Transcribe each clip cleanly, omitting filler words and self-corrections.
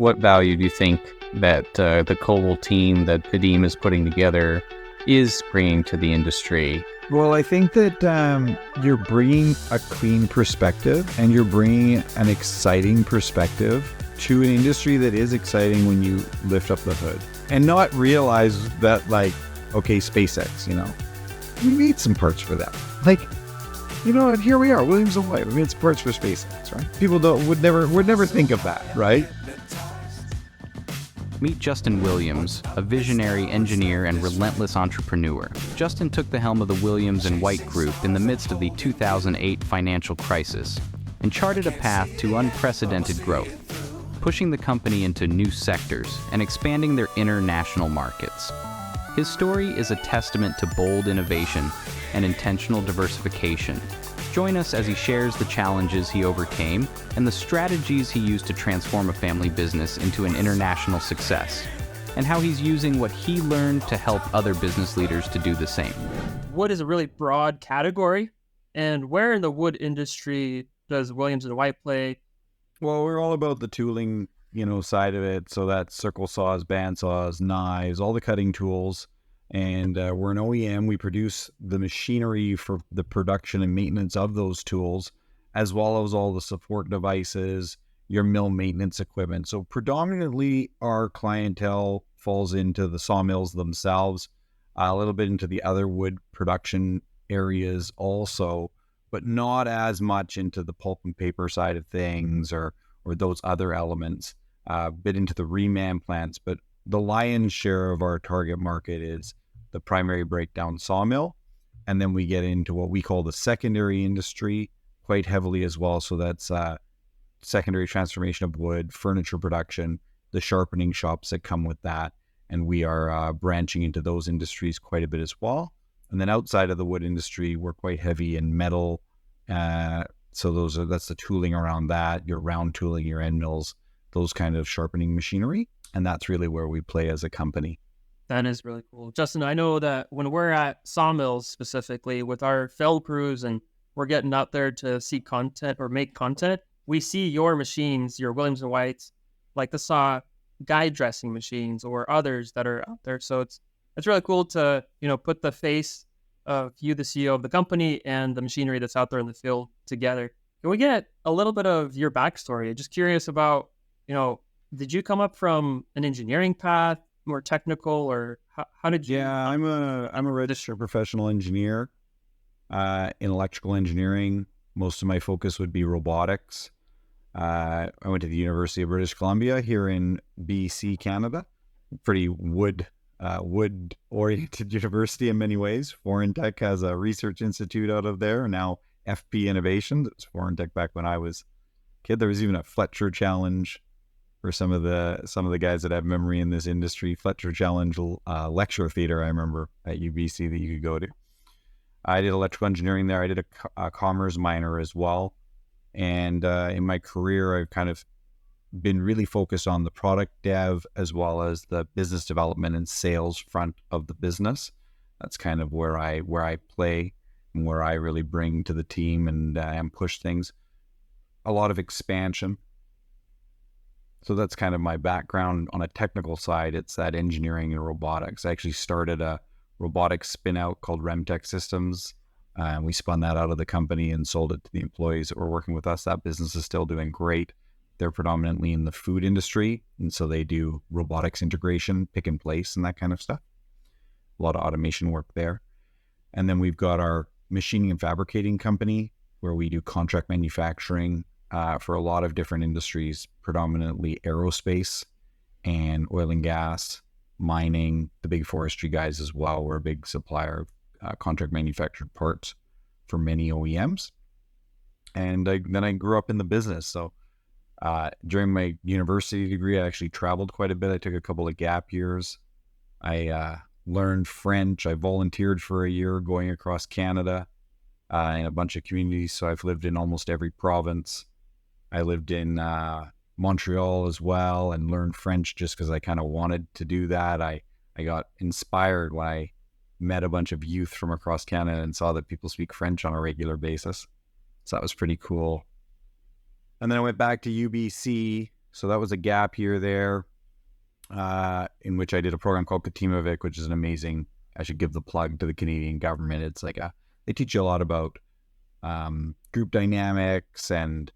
What value do you think that the Cobalt team that Vadim is putting together is bringing to the industry? Well, I think that you're bringing a clean perspective and you're bringing an exciting perspective to an industry that is exciting when you lift up the hood and not realize that, like, okay, SpaceX, we made some parts for them. Like, and here we are, Williams & White. We made some parts for SpaceX, right? People would never think of that, right? Meet Justin Williams, a visionary engineer and relentless entrepreneur. Justin took the helm of the Williams & White Group in the midst of the 2008 financial crisis and charted a path to unprecedented growth, pushing the company into new sectors and expanding their international markets. His story is a testament to bold innovation and intentional diversification. Join us as he shares the challenges he overcame and the strategies he used to transform a family business into an international success, and how he's using what he learned to help other business leaders to do the same. Wood is a really broad category, and where in the wood industry does Williams & White play? Well, we're all about the tooling, side of it. So that's circle saws, bandsaws, knives, all the cutting tools. And we're an OEM. We produce the machinery for the production and maintenance of those tools, as well as all the support devices, your mill maintenance equipment. So predominantly our clientele falls into the sawmills themselves, a little bit into the other wood production areas also, but not as much into the pulp and paper side of things or those other elements, a bit into the reman plants. But the lion's share of our target market is the primary breakdown sawmill. And then we get into what we call the secondary industry quite heavily as well. So that's secondary transformation of wood, furniture production, the sharpening shops that come with that. And we are branching into those industries quite a bit as well. And then outside of the wood industry, we're quite heavy in metal. So that's the tooling around that, your round tooling, your end mills, those kind of sharpening machinery. And that's really where we play as a company. That is really cool. Justin, I know that when we're at Sawmills specifically with our field crews and we're getting out there to see content or make content, we see your machines, your Williams & Whites, like the saw guide dressing machines or others that are out there. So it's really cool to, put the face of you, the CEO of the company, and the machinery that's out there in the field together. Can we get a little bit of your backstory? Just curious about, did you come up from an engineering path, more technical, or how did you? Yeah, I'm a registered professional engineer in electrical engineering. Most of my focus would be robotics. I went to the University of British Columbia here in BC, Canada. Pretty wood-oriented university in many ways. Foreign Tech has a research institute out of there. Now FP Innovations. It was Foreign Tech back when I was a kid. There was even a Fletcher Challenge for some of the guys that have memory in this industry. Fletcher Challenge lecture theater, I remember, at UBC that you could go to. I did electrical engineering there. I did a commerce minor as well. And in my career, I've kind of been really focused on the product dev as well as the business development and sales front of the business. That's kind of where I play and where I really bring to the team and push things. A lot of expansion. So that's kind of my background. On a technical side, it's that engineering and robotics. I actually started a robotics spin-out called Remtech Systems. We spun that out of the company and sold it to the employees that were working with us. That business is still doing great. They're predominantly in the food industry, and so they do robotics integration, pick and place, and that kind of stuff. A lot of automation work there. And then we've got our machining and fabricating company, where we do contract manufacturing for a lot of different industries, predominantly aerospace and oil and gas, mining, the big forestry guys as well. We're a big supplier of contract manufactured parts for many OEMs. And then I grew up in the business. So during my university degree, I actually traveled quite a bit. I took a couple of gap years. I learned French. I volunteered for a year going across Canada in a bunch of communities. So I've lived in almost every province. I lived in Montreal as well and learned French just because I kind of wanted to do that. I got inspired when I met a bunch of youth from across Canada and saw that people speak French on a regular basis. So that was pretty cool. And then I went back to UBC So that was a gap year there, in which I did a program called Katimovic, which is an amazing, I should give the plug to the Canadian government. It's like they teach you a lot about group dynamics and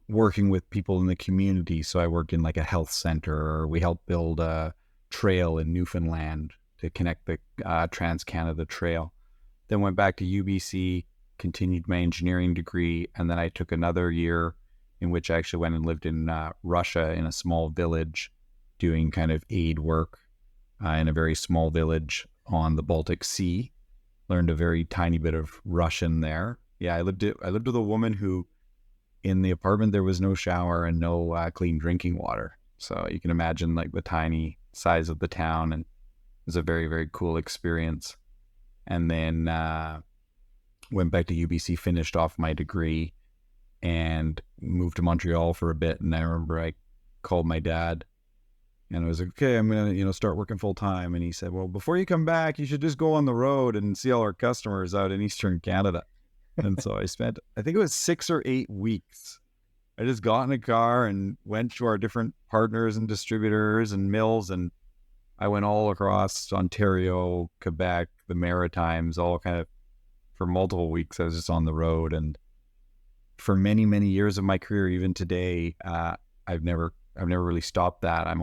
working with people in the community. So I worked in like a health center, or we helped build a trail in Newfoundland to connect the Trans-Canada Trail. Then went back to UBC, continued my engineering degree, and then I took another year in which I actually went and lived in Russia in a small village doing kind of aid work in a very small village on the Baltic Sea. Learned a very tiny bit of Russian there. Yeah, I lived with a woman who, in the apartment, there was no shower and no clean drinking water. So you can imagine like the tiny size of the town, and it was a very, very cool experience. And then went back to UBC, finished off my degree, and moved to Montreal for a bit. And I remember I called my dad, and I was like, okay, I'm going to, start working full time. And he said, well, before you come back, you should just go on the road and see all our customers out in Eastern Canada. And so I spent, I think it was 6 or 8 weeks. I just got in a car and went to our different partners and distributors and mills. And I went all across Ontario, Quebec, the Maritimes, all kind of for multiple weeks. I was just on the road. And for many, many years of my career, even today, I've never really stopped that.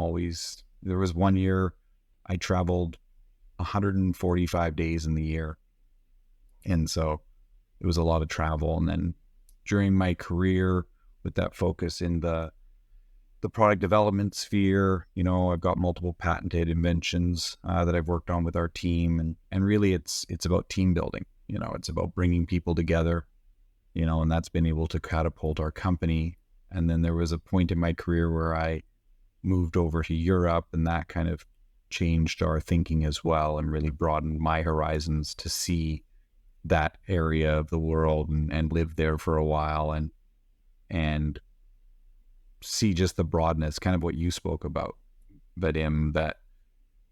There was one year I traveled 145 days in the year. And so it was a lot of travel. And then during my career, with that focus in the product development sphere, I've got multiple patented inventions that I've worked on with our team. And really it's about team building. It's about bringing people together, and that's been able to catapult our company. And then there was a point in my career where I moved over to Europe, and that kind of changed our thinking as well and really broadened my horizons to see that area of the world and live there for a while and see just the broadness, kind of what you spoke about, Vadim, that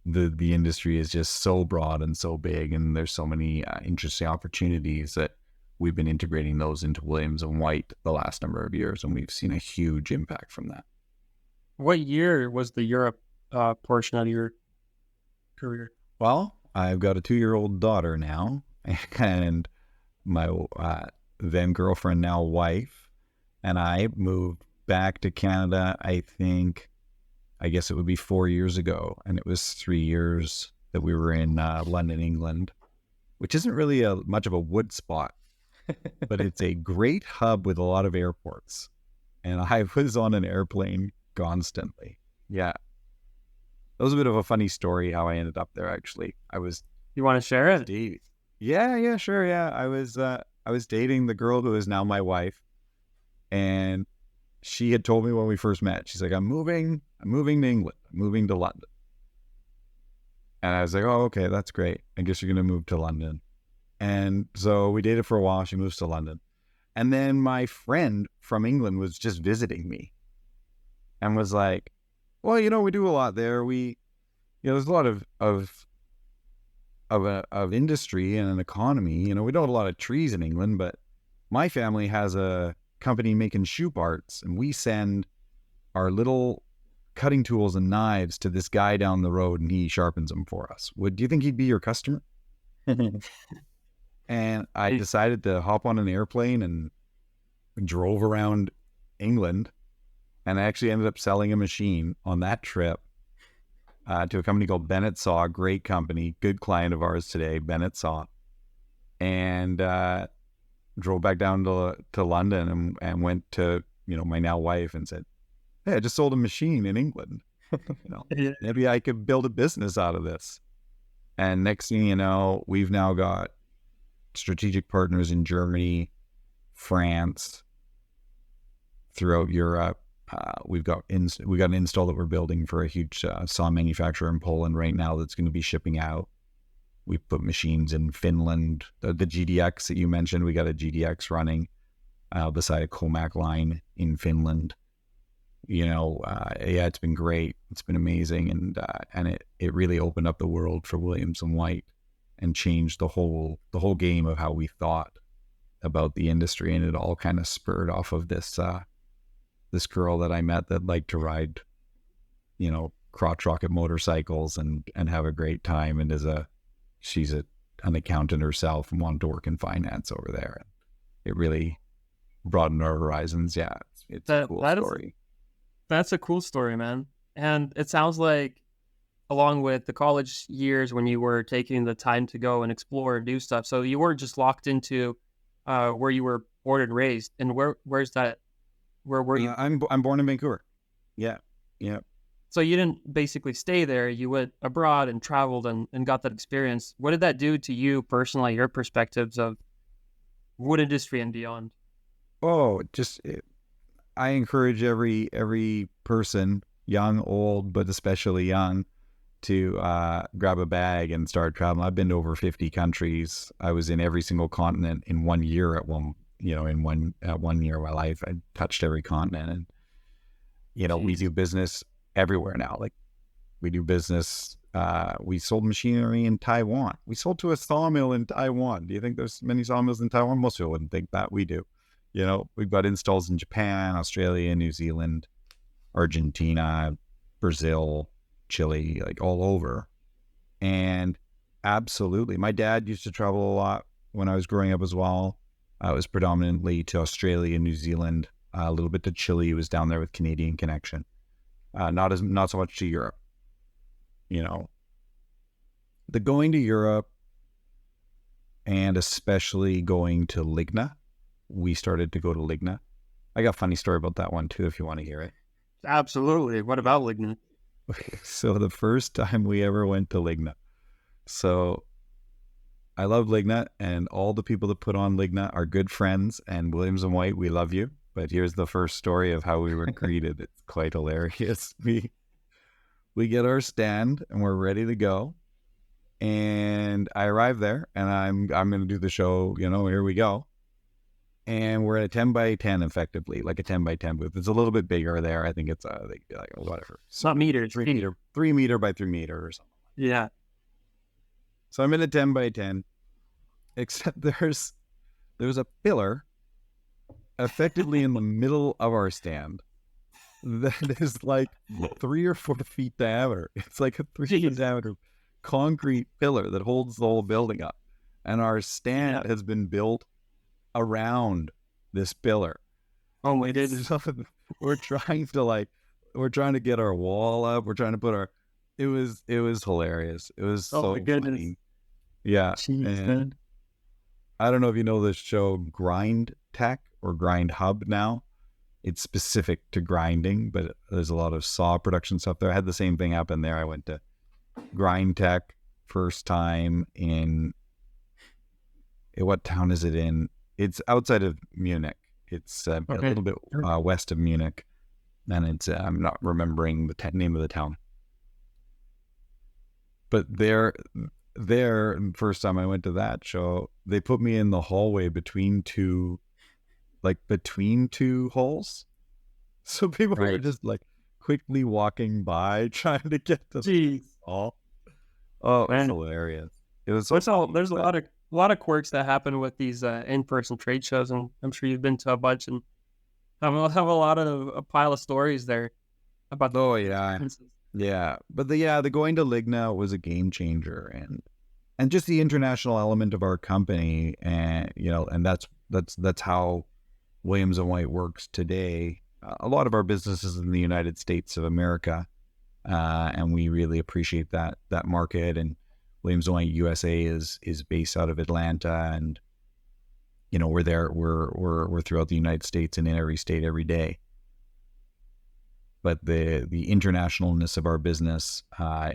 the industry is just so broad and so big, and there's so many interesting opportunities that we've been integrating those into Williams & White the last number of years, and we've seen a huge impact from that. What year was the Europe portion of your career? Well, I've got a 2-year-old daughter now, and my then girlfriend, now wife, and I moved back to Canada, I guess it would be 4 years ago, and it was 3 years that we were in London, England, which isn't really much of a wood spot, but it's a great hub with a lot of airports. And I was on an airplane constantly. Yeah. That was a bit of a funny story how I ended up there, actually. You want to share it? Yeah, sure. Yeah. I was dating the girl who is now my wife, and she had told me when we first met, she's like, I'm moving to England. I'm moving to London. And I was like, oh, okay, that's great. I guess you're going to move to London. And so we dated for a while. She moves to London. And then my friend from England was just visiting me and was like, well, we do a lot there. There's a lot of industry and an economy. We don't have a lot of trees in England, but my family has a company making shoe parts, and we send our little cutting tools and knives to this guy down the road, and he sharpens them for us. Do you think he'd be your customer? And I decided to hop on an airplane and drove around England, and I actually ended up selling a machine on that trip to a company called Bennett Saw, great company, good client of ours today, Bennett Saw, and drove back down to London and went to my now wife and said, hey, I just sold a machine in England. Maybe I could build a business out of this. And next thing you know, we've now got strategic partners in Germany, France, throughout Europe. We've got an install that we're building for a huge saw manufacturer in Poland right now that's going to be shipping out. We put machines in Finland. The GDX that you mentioned, we got a GDX running beside a Comac line in Finland. It's been great. It's been amazing, and it really opened up the world for Williams & White and changed the whole game of how we thought about the industry, and it all kind of spurred off of this this girl that I met that liked to ride, crotch rocket motorcycles and have a great time, and she's an accountant herself and wanted to work in finance over there. It really broadened our horizons. Yeah, it's a cool story. That's a cool story, man. And it sounds like, along with the college years when you were taking the time to go and explore and do stuff, so you weren't just locked into where you were born and raised. And where's that? Where were you? I'm born in Vancouver. Yeah. So you didn't basically stay there. You went abroad and traveled and got that experience. What did that do to you personally, your perspectives of wood industry and beyond? Oh, I encourage every person, young, old, but especially young, to grab a bag and start traveling. I've been to over 50 countries. I was in every single continent in 1 year at one year of my life. I touched every continent, and we do business everywhere now. Like, we do business. We sold machinery in Taiwan. We sold to a sawmill in Taiwan. Do you think there's many sawmills in Taiwan? Most people wouldn't think that. We do. We've got installs in Japan, Australia, New Zealand, Argentina, Brazil, Chile, like all over. And absolutely, my dad used to travel a lot when I was growing up as well. It was predominantly to Australia, New Zealand, a little bit to Chile. He was down there with Canadian connection. Not so much to Europe. The going to Europe, and especially going to Ligna. We started to go to Ligna. I got a funny story about that one too, if you want to hear it. Absolutely. What about Ligna? So the first time we ever went to Ligna. So I love Ligna, and all the people that put on Ligna are good friends, and Williams and White, we love you. But here's the first story of how we were greeted. It's quite hilarious. We get our stand and we're ready to go. And I arrive there and I'm going to do the show, here we go. And we're at a 10 by 10, effectively, like a 10 by 10 booth. It's a little bit bigger there. I think it's like whatever. It's not meters, 3 meter by 3 meter or something. Yeah. So I'm in a 10 by 10, except there's a pillar effectively in the middle of our stand that is like 3 or 4 feet diameter. It's like a 3 foot diameter concrete pillar that holds the whole building up. And our stand has been built around this pillar. Oh my goodness. So we're trying to get our wall up. We're trying to put it was hilarious. It was so funny. Yeah. Jeez, man. I don't know if you know this show Grind Tech or Grind Hub now. It's specific to grinding, but there's a lot of saw production stuff there. I had the same thing happen there. I went to Grind Tech first time in what town is it in? It's outside of Munich. It's a little bit west of Munich, and it's I'm not remembering the name of the town. But there, first time I went to that show, they put me in the hallway between two holes. So people were just like quickly walking by trying to get to the hall. Oh, it's hilarious. It was there's a lot of quirks that happen with these in-person trade shows, and I'm sure you've been to a bunch and have a pile of stories there about. Oh yeah. Yeah, but the going to Ligna was a game changer, and just the international element of our company, and and that's how Williams and White works today. A lot of our business is in the United States of America, and we really appreciate that market. And Williams and White USA is based out of Atlanta, and we're there. We're throughout the United States and in every state every day. But the internationalness of our business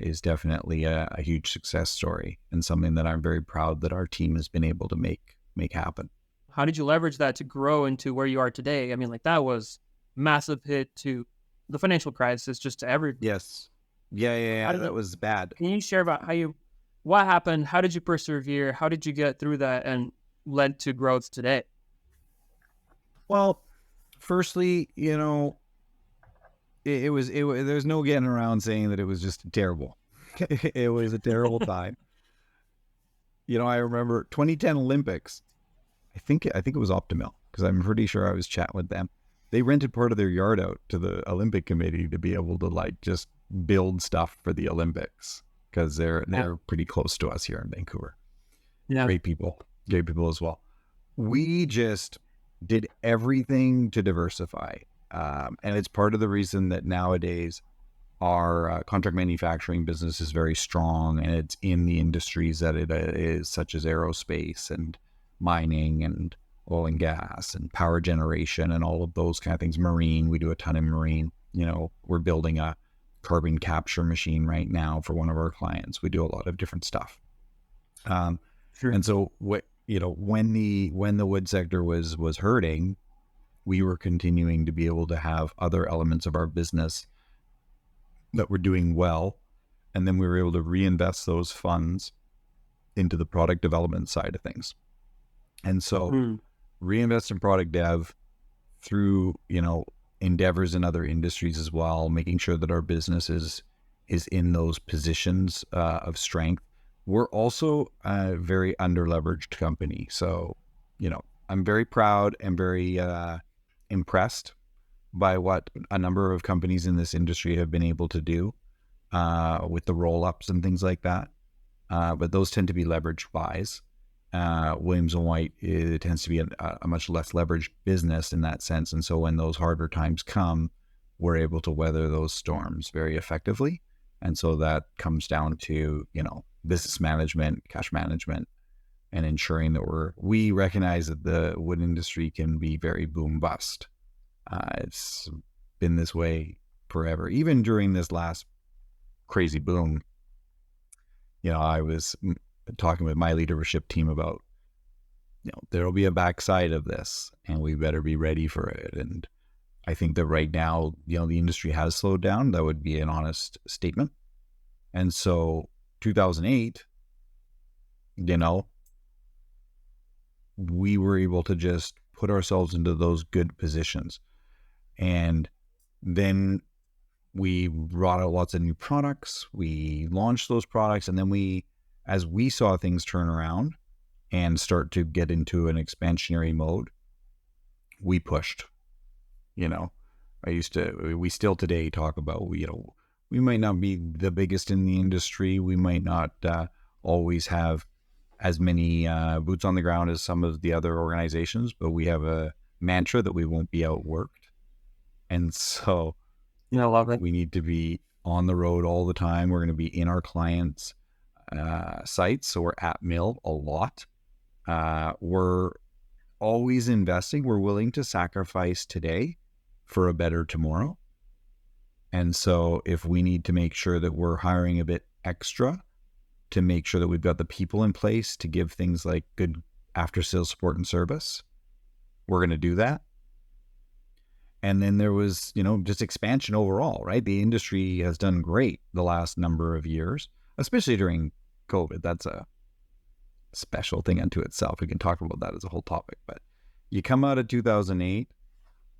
is definitely a huge success story, and something that I'm very proud that our team has been able to make happen. How did you leverage that to grow into where you are today? I mean, like, that was massive hit to the financial crisis, just to everything. Yes. Yeah. That was bad. Can you share about what happened? How did you persevere? How did you get through that and led to growth today? Well, firstly, it was there's no getting around saying that it was just terrible. It was a terrible time. I remember 2010 Olympics. I think it was Optimil, because I'm pretty sure I was chatting with them. they rented part of their yard out to the Olympic Committee to be able to like just build stuff for the Olympics because they're pretty close to us here in Vancouver. Yeah. Great people as well. We just did everything to diversify. And it's part of the reason that nowadays our contract manufacturing business is very strong, and it's in the industries that it is, such as aerospace and mining and oil and gas and power generation and all of those kind of things. Marine, we do a ton in marine. We're building a carbon capture machine right now for one of our clients. We do a lot of different stuff. Sure. And so when the wood sector was hurting, we were continuing to be able to have other elements of our business that were doing well. And then we were able to reinvest those funds into the product development side of things. And so reinvest in product dev through, endeavors in other industries as well, making sure that our business is in those positions of strength. We're also a very underleveraged company. So, I'm very proud and very impressed by what a number of companies in this industry have been able to do with the roll-ups and things like that. But those tend to be leveraged buys. Williams & White, it tends to be a much less leveraged business in that sense. And so when those harder times come, we're able to weather those storms very effectively. And so that comes down to, business management, cash management, and ensuring that we recognize that the wood industry can be very boom bust. It's been this way forever. Even during this last crazy boom, I was talking with my leadership team about, there'll be a backside of this and we better be ready for it. And I think that right now, the industry has slowed down. That would be an honest statement. And so 2008, we were able to just put ourselves into those good positions. And then we brought out lots of new products. We launched those products. And then as we saw things turn around and start to get into an expansionary mode, we pushed. We still today talk about, we might not be the biggest in the industry. We might not always have as many boots on the ground as some of the other organizations, but we have a mantra that we won't be outworked. And so we need to be on the road all the time. We're going to be in our clients' sites. So we're at mill a lot. We're always investing. We're willing to sacrifice today for a better tomorrow. And so if we need to make sure that we're hiring a bit extra to make sure that we've got the people in place to give things like good after-sales support and service, we're going to do that. And then there was, just expansion overall, right? The industry has done great the last number of years, especially during COVID. That's a special thing unto itself. We can talk about that as a whole topic. But you come out of 2008,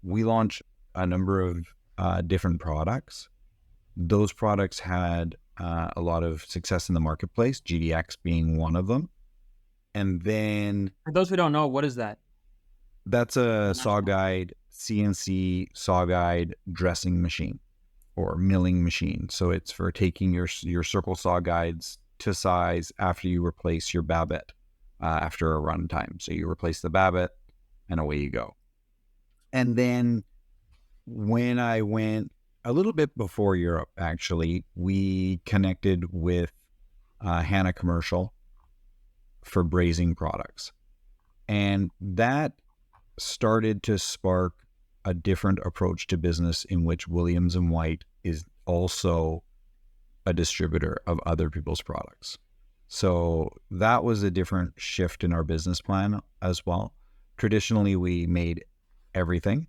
we launched a number of different products. Those products had a lot of success in the marketplace, GDX being one of them. And then... For those who don't know, what is that? That's a saw guide, CNC saw guide dressing machine or milling machine. So it's for taking your circle saw guides to size after you replace your babbitt after a run time. So you replace the babbitt and away you go. And then when I went a little bit before Europe, actually, we connected with Hannah Commercial for brazing products. And that started to spark a different approach to business in which Williams & White is also a distributor of other people's products. So that was a different shift in our business plan as well. Traditionally, we made everything,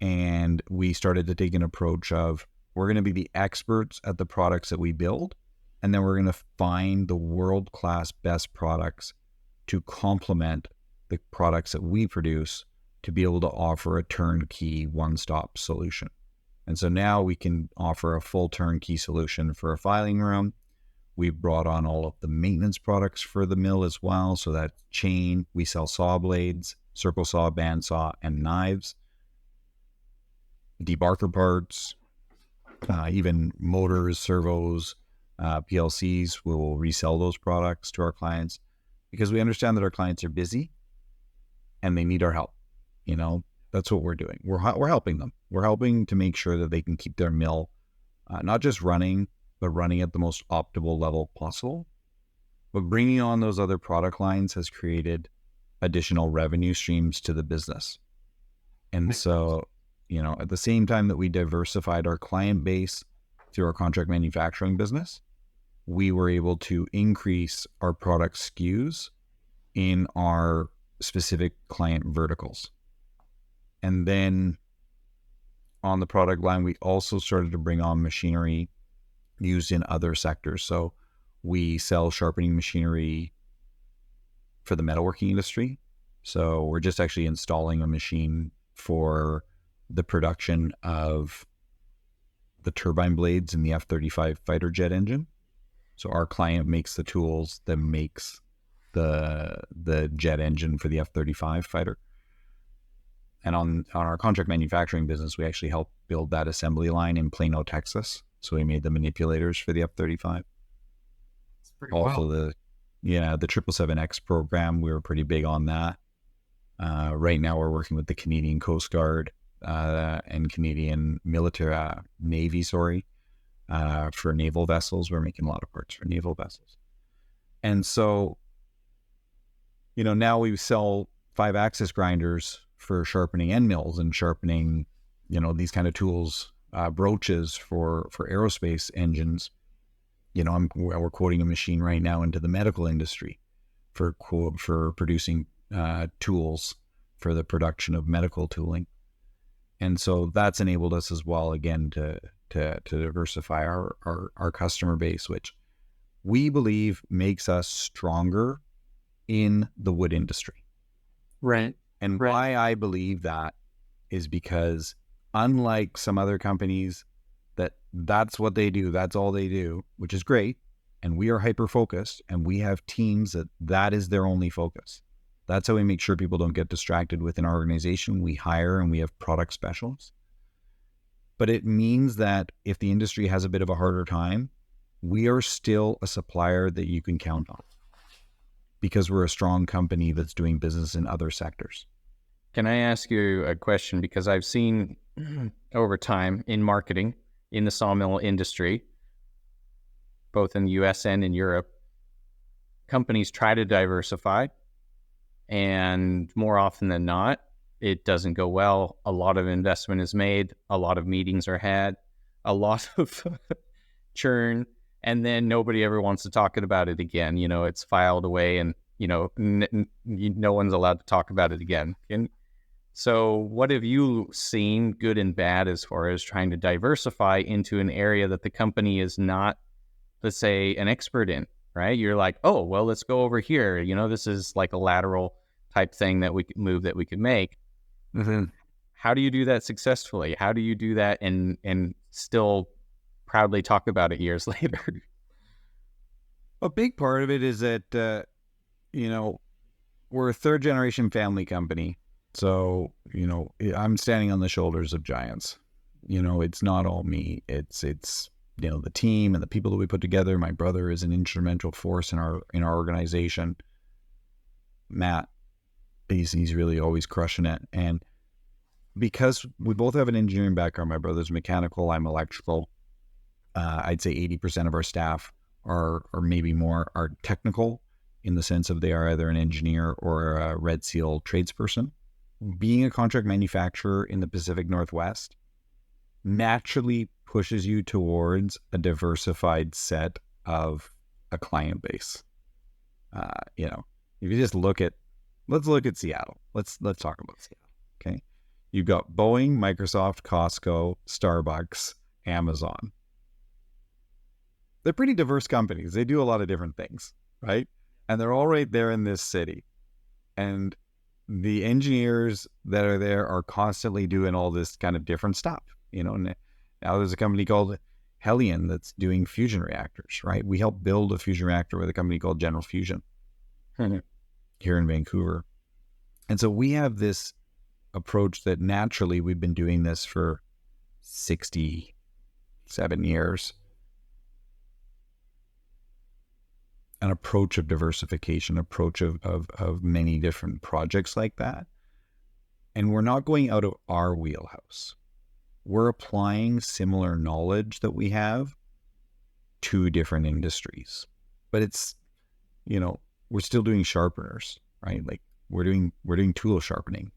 and we started to take an approach of, we're going to be the experts at the products that we build, and then we're going to find the world-class best products to complement the products that we produce to be able to offer a turnkey one-stop solution. And so now we can offer a full turnkey solution for a filing room. We've brought on all of the maintenance products for the mill as well. So that chain, we sell saw blades, circle saw, bandsaw, and knives. debarker parts, even motors, servos, PLCs. We will resell those products to our clients because we understand that our clients are busy and they need our help. That's what we're doing. We're helping them. We're helping to make sure that they can keep their mill not just running, but running at the most optimal level possible. But bringing on those other product lines has created additional revenue streams to the business. And so, at the same time that we diversified our client base through our contract manufacturing business, we were able to increase our product SKUs in our specific client verticals. And then on the product line, we also started to bring on machinery used in other sectors. So we sell sharpening machinery for the metalworking industry. So we're just actually installing a machine for the production of the turbine blades in the F-35 fighter jet engine. So our client makes the tools that makes the jet engine for the F-35 fighter. And on our contract manufacturing business, we actually helped build that assembly line in Plano, Texas. So we made the manipulators for the F-35. Also the 777X program, we were pretty big on that. Right now we're working with the Canadian Coast Guard and Canadian Navy, for naval vessels. We're making a lot of parts for naval vessels. And so, now we sell 5-axis grinders for sharpening end mills and sharpening, these kind of tools, broaches for aerospace engines. We're quoting a machine right now into the medical industry for producing tools for the production of medical tooling. And so that's enabled us as well, again, to diversify our customer base, which we believe makes us stronger in the wood industry. Right. And why I believe that is because unlike some other companies that's what they do, that's all they do, which is great. And we are hyper-focused and we have teams that is their only focus. That's how we make sure people don't get distracted within our organization. We hire and we have product specialists. But it means that if the industry has a bit of a harder time, we are still a supplier that you can count on because we're a strong company that's doing business in other sectors. Can I ask you a question? Because I've seen over time in marketing, in the sawmill industry, both in the US and in Europe, companies try to diversify, and more often than not, it doesn't go well. A lot of investment is made, a lot of meetings are had, a lot of churn, and then nobody ever wants to talk about it again. It's filed away and, no one's allowed to talk about it again. So what have you seen, good and bad, as far as trying to diversify into an area that the company is not, let's say, an expert in, right? You're like, oh, well, let's go over here. This is like a lateral type thing that we could move, that we could make. Mm-hmm. How do you do that successfully? How do you do that and still proudly talk about it years later? A big part of it is that, we're a third generation family company. So, I'm standing on the shoulders of giants. It's not all me. It's the team and the people that we put together. My brother is an instrumental force in our organization. Matt, he's really always crushing it. And because we both have an engineering background, my brother's mechanical, I'm electrical. I'd say 80% of our staff or maybe more are technical in the sense of they are either an engineer or a Red Seal tradesperson. Being a contract manufacturer in the Pacific Northwest naturally pushes you towards a diversified set of a client base. If you just let's look at Seattle. Let's talk about Seattle. Okay. You've got Boeing, Microsoft, Costco, Starbucks, Amazon. They're pretty diverse companies. They do a lot of different things, right? And they're all right there in this city. And the engineers that are there are constantly doing all this kind of different stuff. Now there's a company called Helion that's doing fusion reactors, right? We helped build a fusion reactor with a company called General Fusion here in Vancouver. And so we have this approach that naturally we've been doing this for 67 years, an approach of diversification, approach of many different projects like that. And we're not going out of our wheelhouse. We're applying similar knowledge that we have to different industries. But it's, we're still doing sharpeners, right? Like we're doing tool sharpening.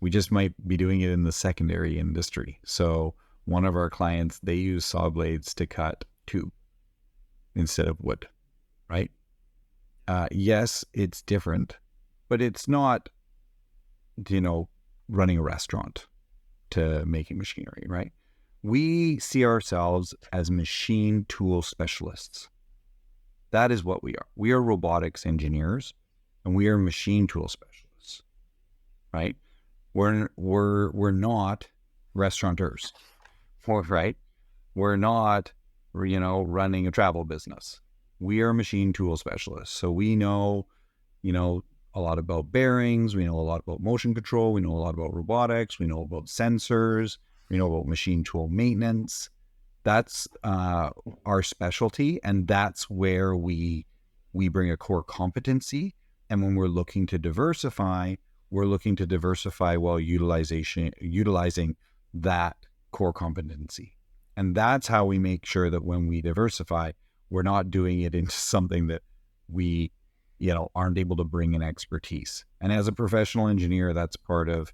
We just might be doing it in the secondary industry. So one of our clients, they use saw blades to cut tube instead of wood, right? Yes, it's different, but it's not, running a restaurant to making machinery, right? We see ourselves as machine tool specialists. That is what we are. We are robotics engineers, and we are machine tool specialists, right? We're not restaurateurs, right? We're not, running a travel business. We are machine tool specialists. So we know, a lot about bearings. We know a lot about motion control. We know a lot about robotics. We know about sensors. We know about machine tool maintenance. That's our specialty, and that's where we bring a core competency. And when we're looking to diversify, while utilizing that core competency. And that's how we make sure that when we diversify, we're not doing it into something that we, aren't able to bring in expertise. And as a professional engineer, that's part of,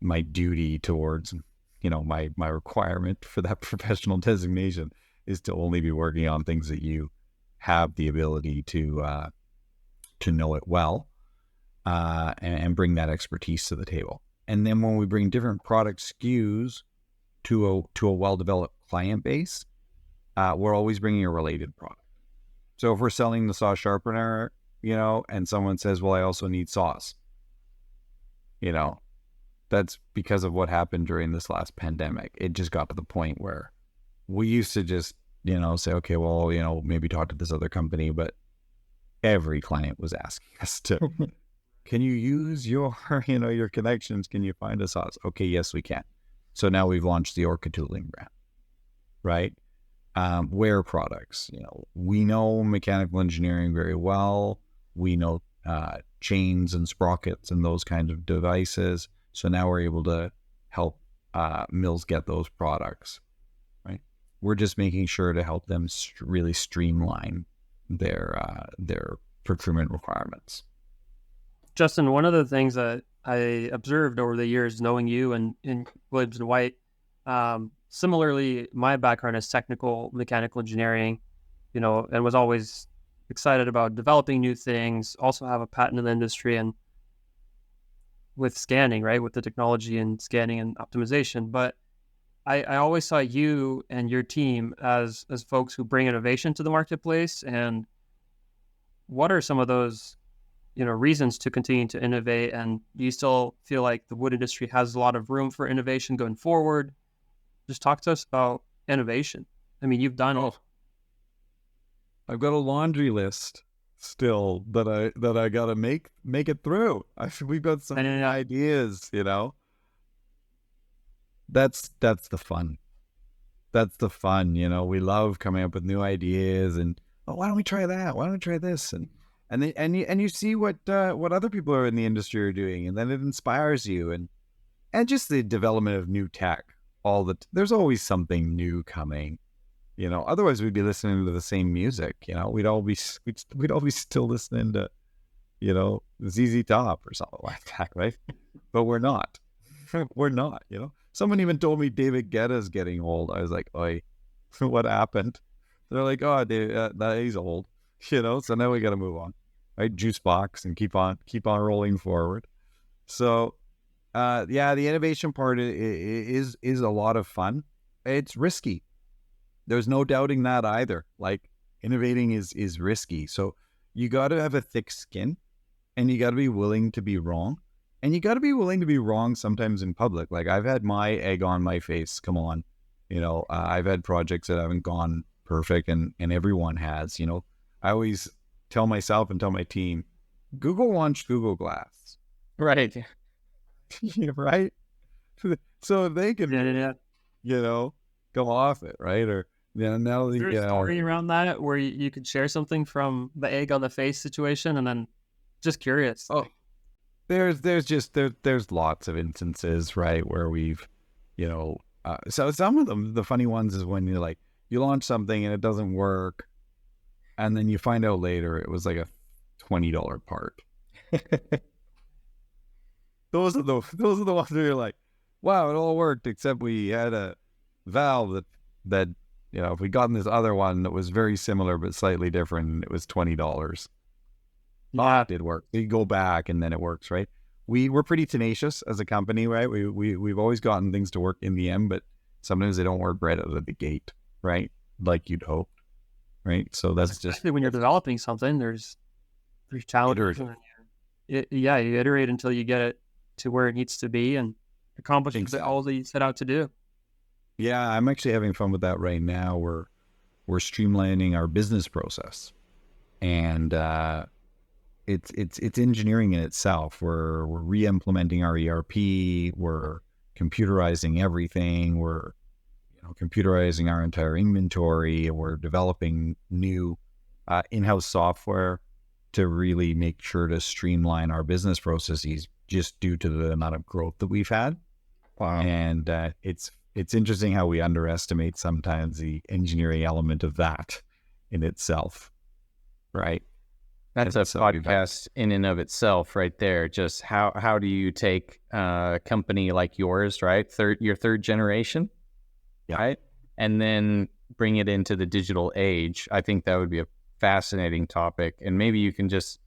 my duty towards, my requirement for that professional designation is to only be working on things that you have the ability to know it well, and bring that expertise to the table. And then when we bring different product SKUs to a well-developed client base, we're always bringing a related product. So if we're selling the saw sharpener, and someone says, well, I also need saws, that's because of what happened during this last pandemic. It just got to the point where we used to just, say, okay, well, maybe talk to this other company, but every client was asking us to, can you use your connections? Can you find us saws? Okay, yes, we can. So now we've launched the Orca Tooling brand, right? Wear products, we know mechanical engineering very well. We know chains and sprockets and those kinds of devices. So now we're able to help mills get those products, right? We're just making sure to help them really streamline their procurement requirements. Justin, one of the things that I observed over the years, knowing you and in Williams and White, similarly, my background is technical mechanical engineering, and was always excited about developing new things, also have a patent in the industry and with scanning, right, with the technology and scanning and optimization. But I always saw you and your team as folks who bring innovation to the marketplace. And what are some of those, reasons to continue to innovate? And do you still feel like the wood industry has a lot of room for innovation going forward? Just talk to us about innovation. I mean, you've done all. I've got a laundry list still that I gotta make it through. We've got some ideas, That's the fun. That's the fun, We love coming up with new ideas and why don't we try that? Why don't we try this? And you see what other people are in the industry are doing, and then it inspires you, and just the development of new tech. There's always something new coming. Otherwise we'd be listening to the same music. We'd all be still listening to, ZZ Top or something like that, right? But we're not. We're not. Someone even told me David Guetta's getting old. I was like, "Oi, what happened?" They're like, "Oh, he's old." So now we got to move on, right? Juice box and keep on rolling forward. So, the innovation part is a lot of fun. It's risky. There's no doubting that either. Like innovating is risky. So you got to have a thick skin, and you got to be willing to be wrong, and you got to be willing to be wrong sometimes in public. Like I've had my egg on my face. Come on, I've had projects that haven't gone perfect, and everyone has. I always tell myself and tell my team, Google launched Google Glass, Right. right? So they can. Yeah. come off it, right? Or now Is there a story around that where you could share something from the egg on the face situation, and then just curious? oh, there's lots of instances, right, where we've, so some of them, the funny ones is when you launch something and it doesn't work, and then you find out later it was like a $20 part. Those are the ones where you're like, wow, it all worked except we had a valve that if we'd gotten this other one that was very similar but slightly different, it was $20. Yeah. It did work. You go back and then it works, right? We're pretty tenacious as a company, right? We've always gotten things to work in the end, but sometimes they don't work right out of the gate, right? Like you'd hope, right? So that's Especially when you're developing something, there's challenges. You iterate until you get it to where it needs to be and accomplish all that you set out to do. Yeah, I'm actually having fun with that right now. We're streamlining our business process, and it's engineering in itself. We're re-implementing our ERP. We're computerizing everything. We're computerizing our entire inventory. We're developing new in-house software to really make sure to streamline our business processes, just due to the amount of growth that we've had. Wow. And it's interesting how we underestimate sometimes the engineering element of that in itself, right? That's a podcast in and of itself right there. Just how do you take a company like yours, right? Your third generation, right? And then bring it into the digital age. I think that would be a fascinating topic. And maybe you can just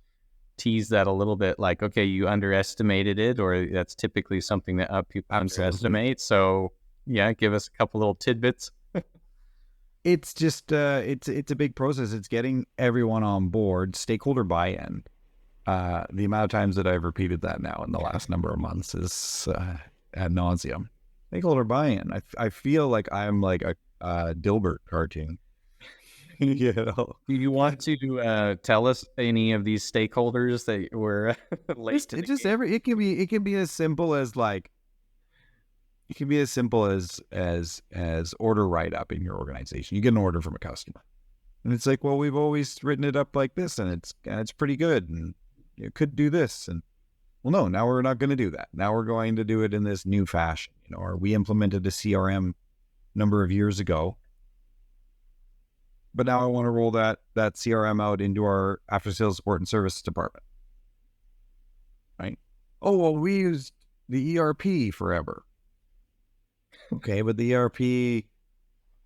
tease that a little bit, like, okay, you underestimated it, or that's typically something that people underestimate. So yeah, give us a couple little tidbits. It's just it's a big process. It's getting everyone on board, stakeholder buy-in. The amount of times that I've repeated that now in the last number of months is ad nauseum. Stakeholder buy-in. I feel like I'm like a Dilbert cartoon. Do you want to tell us any of these stakeholders that were late to the game? It can be as simple as order write-up in your organization. You get an order from a customer, and it's like, well, we've always written it up like this, and it's pretty good, and you could do this, and well, no, now we're not going to do that. Now we're going to do it in this new fashion, or we implemented a CRM number of years ago, but now I want to roll that CRM out into our after-sales support and service department, right? Oh, well, we used the ERP forever. Okay, but the ERP,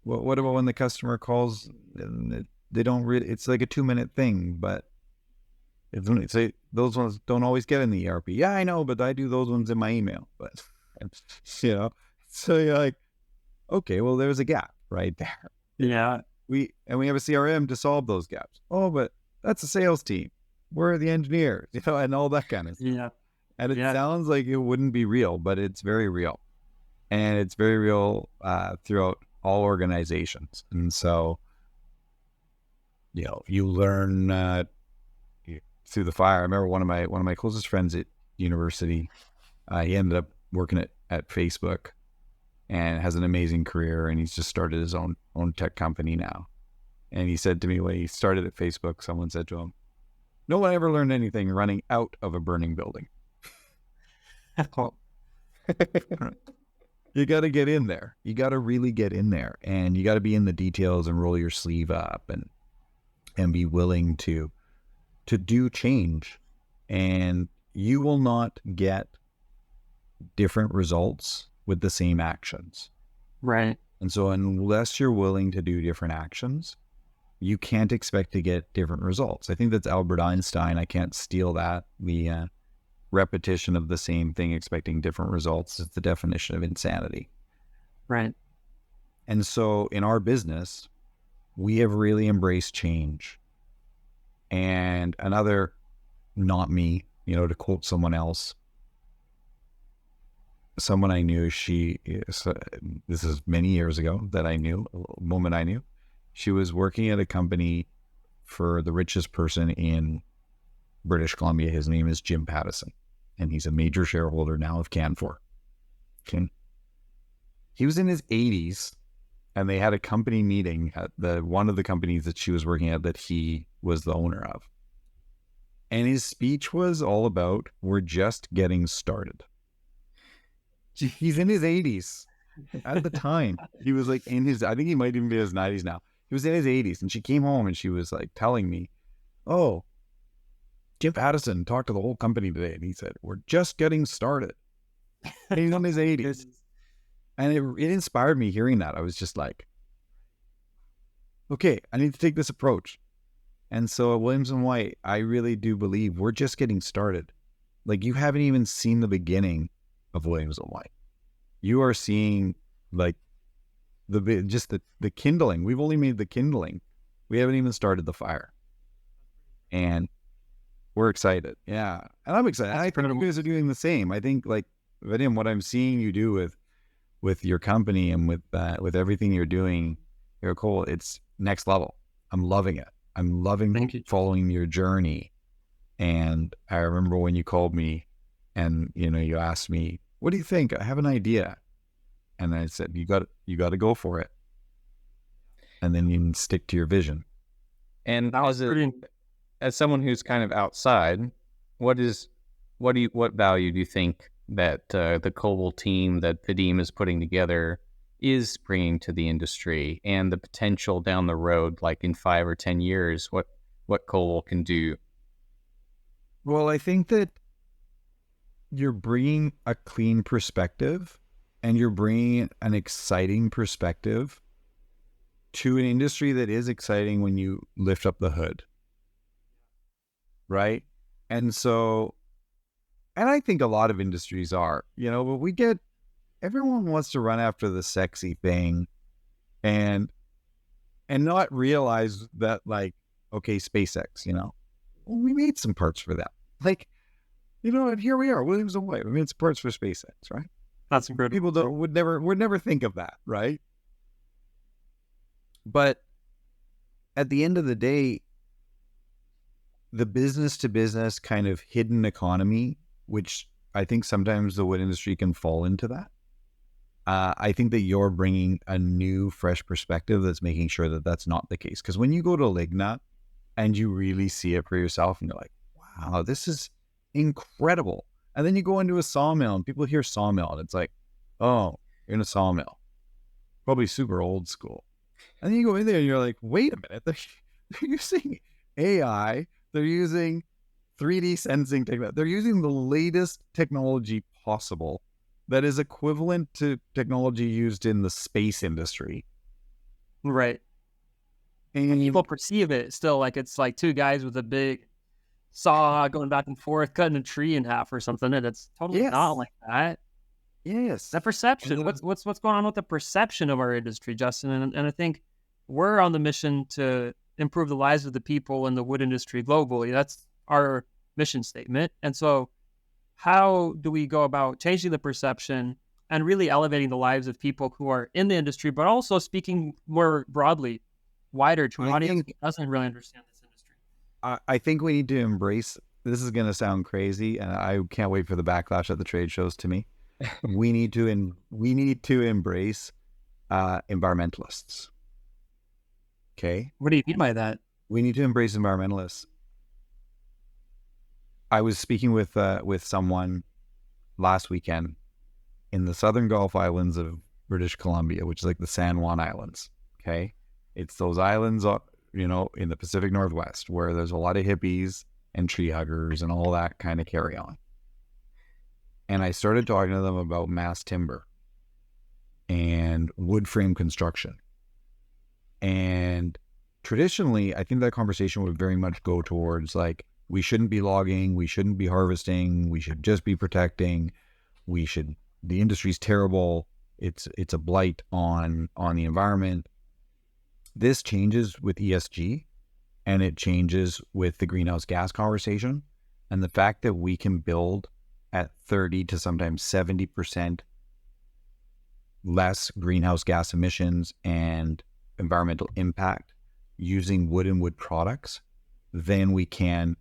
what about when the customer calls and they don't really, it's like a 2-minute thing, but say those ones don't always get in the ERP. Yeah, I know, but I do those ones in my email. But, so you're like, okay, well, there's a gap right there. Yeah. We have a CRM to solve those gaps. Oh, but that's a sales team. We're the engineers, and all that kind of stuff. Yeah. And it sounds like it wouldn't be real, but it's very real. And it's very real throughout all organizations. And so, you learn through the fire. I remember one of my closest friends at university. He ended up working at Facebook and has an amazing career. And he's just started his own tech company now. And he said to me when he started at Facebook, someone said to him, "No one ever learned anything running out of a burning building." You got to get in there. You got to really get in there, and you got to be in the details and roll your sleeve up and be willing to do change. And you will not get different results with the same actions. Right. And so unless you're willing to do different actions, you can't expect to get different results. I think that's Albert Einstein. I can't steal that. The repetition of the same thing expecting different results is the definition of insanity. Right. And so in our business, we have really embraced change. And another, not me, to quote someone else, someone I knew, this is many years ago that I knew, a woman I knew, she was working at a company for the richest person in British Columbia. His name is Jim Pattison, and he's a major shareholder now of Canfor. Okay. He was in his 80s, and they had a company meeting at one of the companies that she was working at that he was the owner of. And his speech was all about, we're just getting started. He's in his 80s. At the time, he was like I think he might even be in his 90s now. He was in his 80s, and she came home and she was like telling me, oh, Jim Addison talked to the whole company today, and he said, we're just getting started. And he's in his 80s. And it inspired me hearing that. I was just like, okay, I need to take this approach. And so at Williams & White, I really do believe we're just getting started. Like, you haven't even seen the beginning of Williams & White. You are seeing like the kindling. We've only made the kindling. We haven't even started the fire. And we're excited. Yeah. And I'm excited. I think you guys are doing the same. I think, like, Vadim, what I'm seeing you do with your company and with everything you're doing, you're cool. It's next level. I'm loving it. I'm loving following your journey. And I remember when you called me and, you asked me, what do you think? I have an idea. And I said, you got to go for it. And then you can stick to your vision. And as someone who's kind of outside, what value do you think that the Cobalt team that Vadim is putting together is bringing to the industry, and the potential down the road, like in 5 or 10 years, what Cobalt can do? Well, I think that you're bringing a clean perspective, and you're bringing an exciting perspective to an industry that is exciting when you lift up the hood. Right? And I think a lot of industries are, but everyone wants to run after the sexy thing and not realize that, like, okay, SpaceX, we made some parts for that. Like, and here we are, Williams & White. We made some parts for SpaceX, right? That's incredible. People would never think of that, right? But at the end of the day, the business to business kind of hidden economy, which I think sometimes the wood industry can fall into that. I think that you're bringing a new, fresh perspective that's making sure that that's not the case. Because when you go to Ligna and you really see it for yourself and you're like, wow, this is incredible. And then you go into a sawmill and people hear sawmill and it's like, oh, you're in a sawmill. Probably super old school. And then you go in there and you're like, wait a minute, they're using AI, they're using 3D sensing technology, they're using the latest technology possible that is equivalent to technology used in the space industry. Right. And people perceive it still like it's like two guys with a big saw going back and forth, cutting a tree in half or something, and it's totally not like that. Yes. The perception. What's going on with the perception of our industry, Justin? And I think we're on the mission to improve the lives of the people in the wood industry globally. That's our mission statement. And so how do we go about changing the perception and really elevating the lives of people who are in the industry, but also speaking more broadly, wider to an audience that doesn't really understand this industry? I think we need to embrace, this is going to sound crazy, and I can't wait for the backlash at the trade shows to me. we need to embrace environmentalists. Okay? What do you mean by that? We need to embrace environmentalists. I was speaking with someone last weekend in the southern Gulf Islands of British Columbia, which is like the San Juan Islands. Okay, it's those islands, in the Pacific Northwest where there's a lot of hippies and tree huggers and all that kind of carry on. And I started talking to them about mass timber and wood frame construction. And traditionally, I think that conversation would very much go towards like, we shouldn't be logging, we shouldn't be harvesting, we should just be protecting, the industry's terrible, it's a blight on the environment. This changes with ESG, and it changes with the greenhouse gas conversation, and the fact that we can build at 30 to sometimes 70% less greenhouse gas emissions and environmental impact using wood and wood products than we can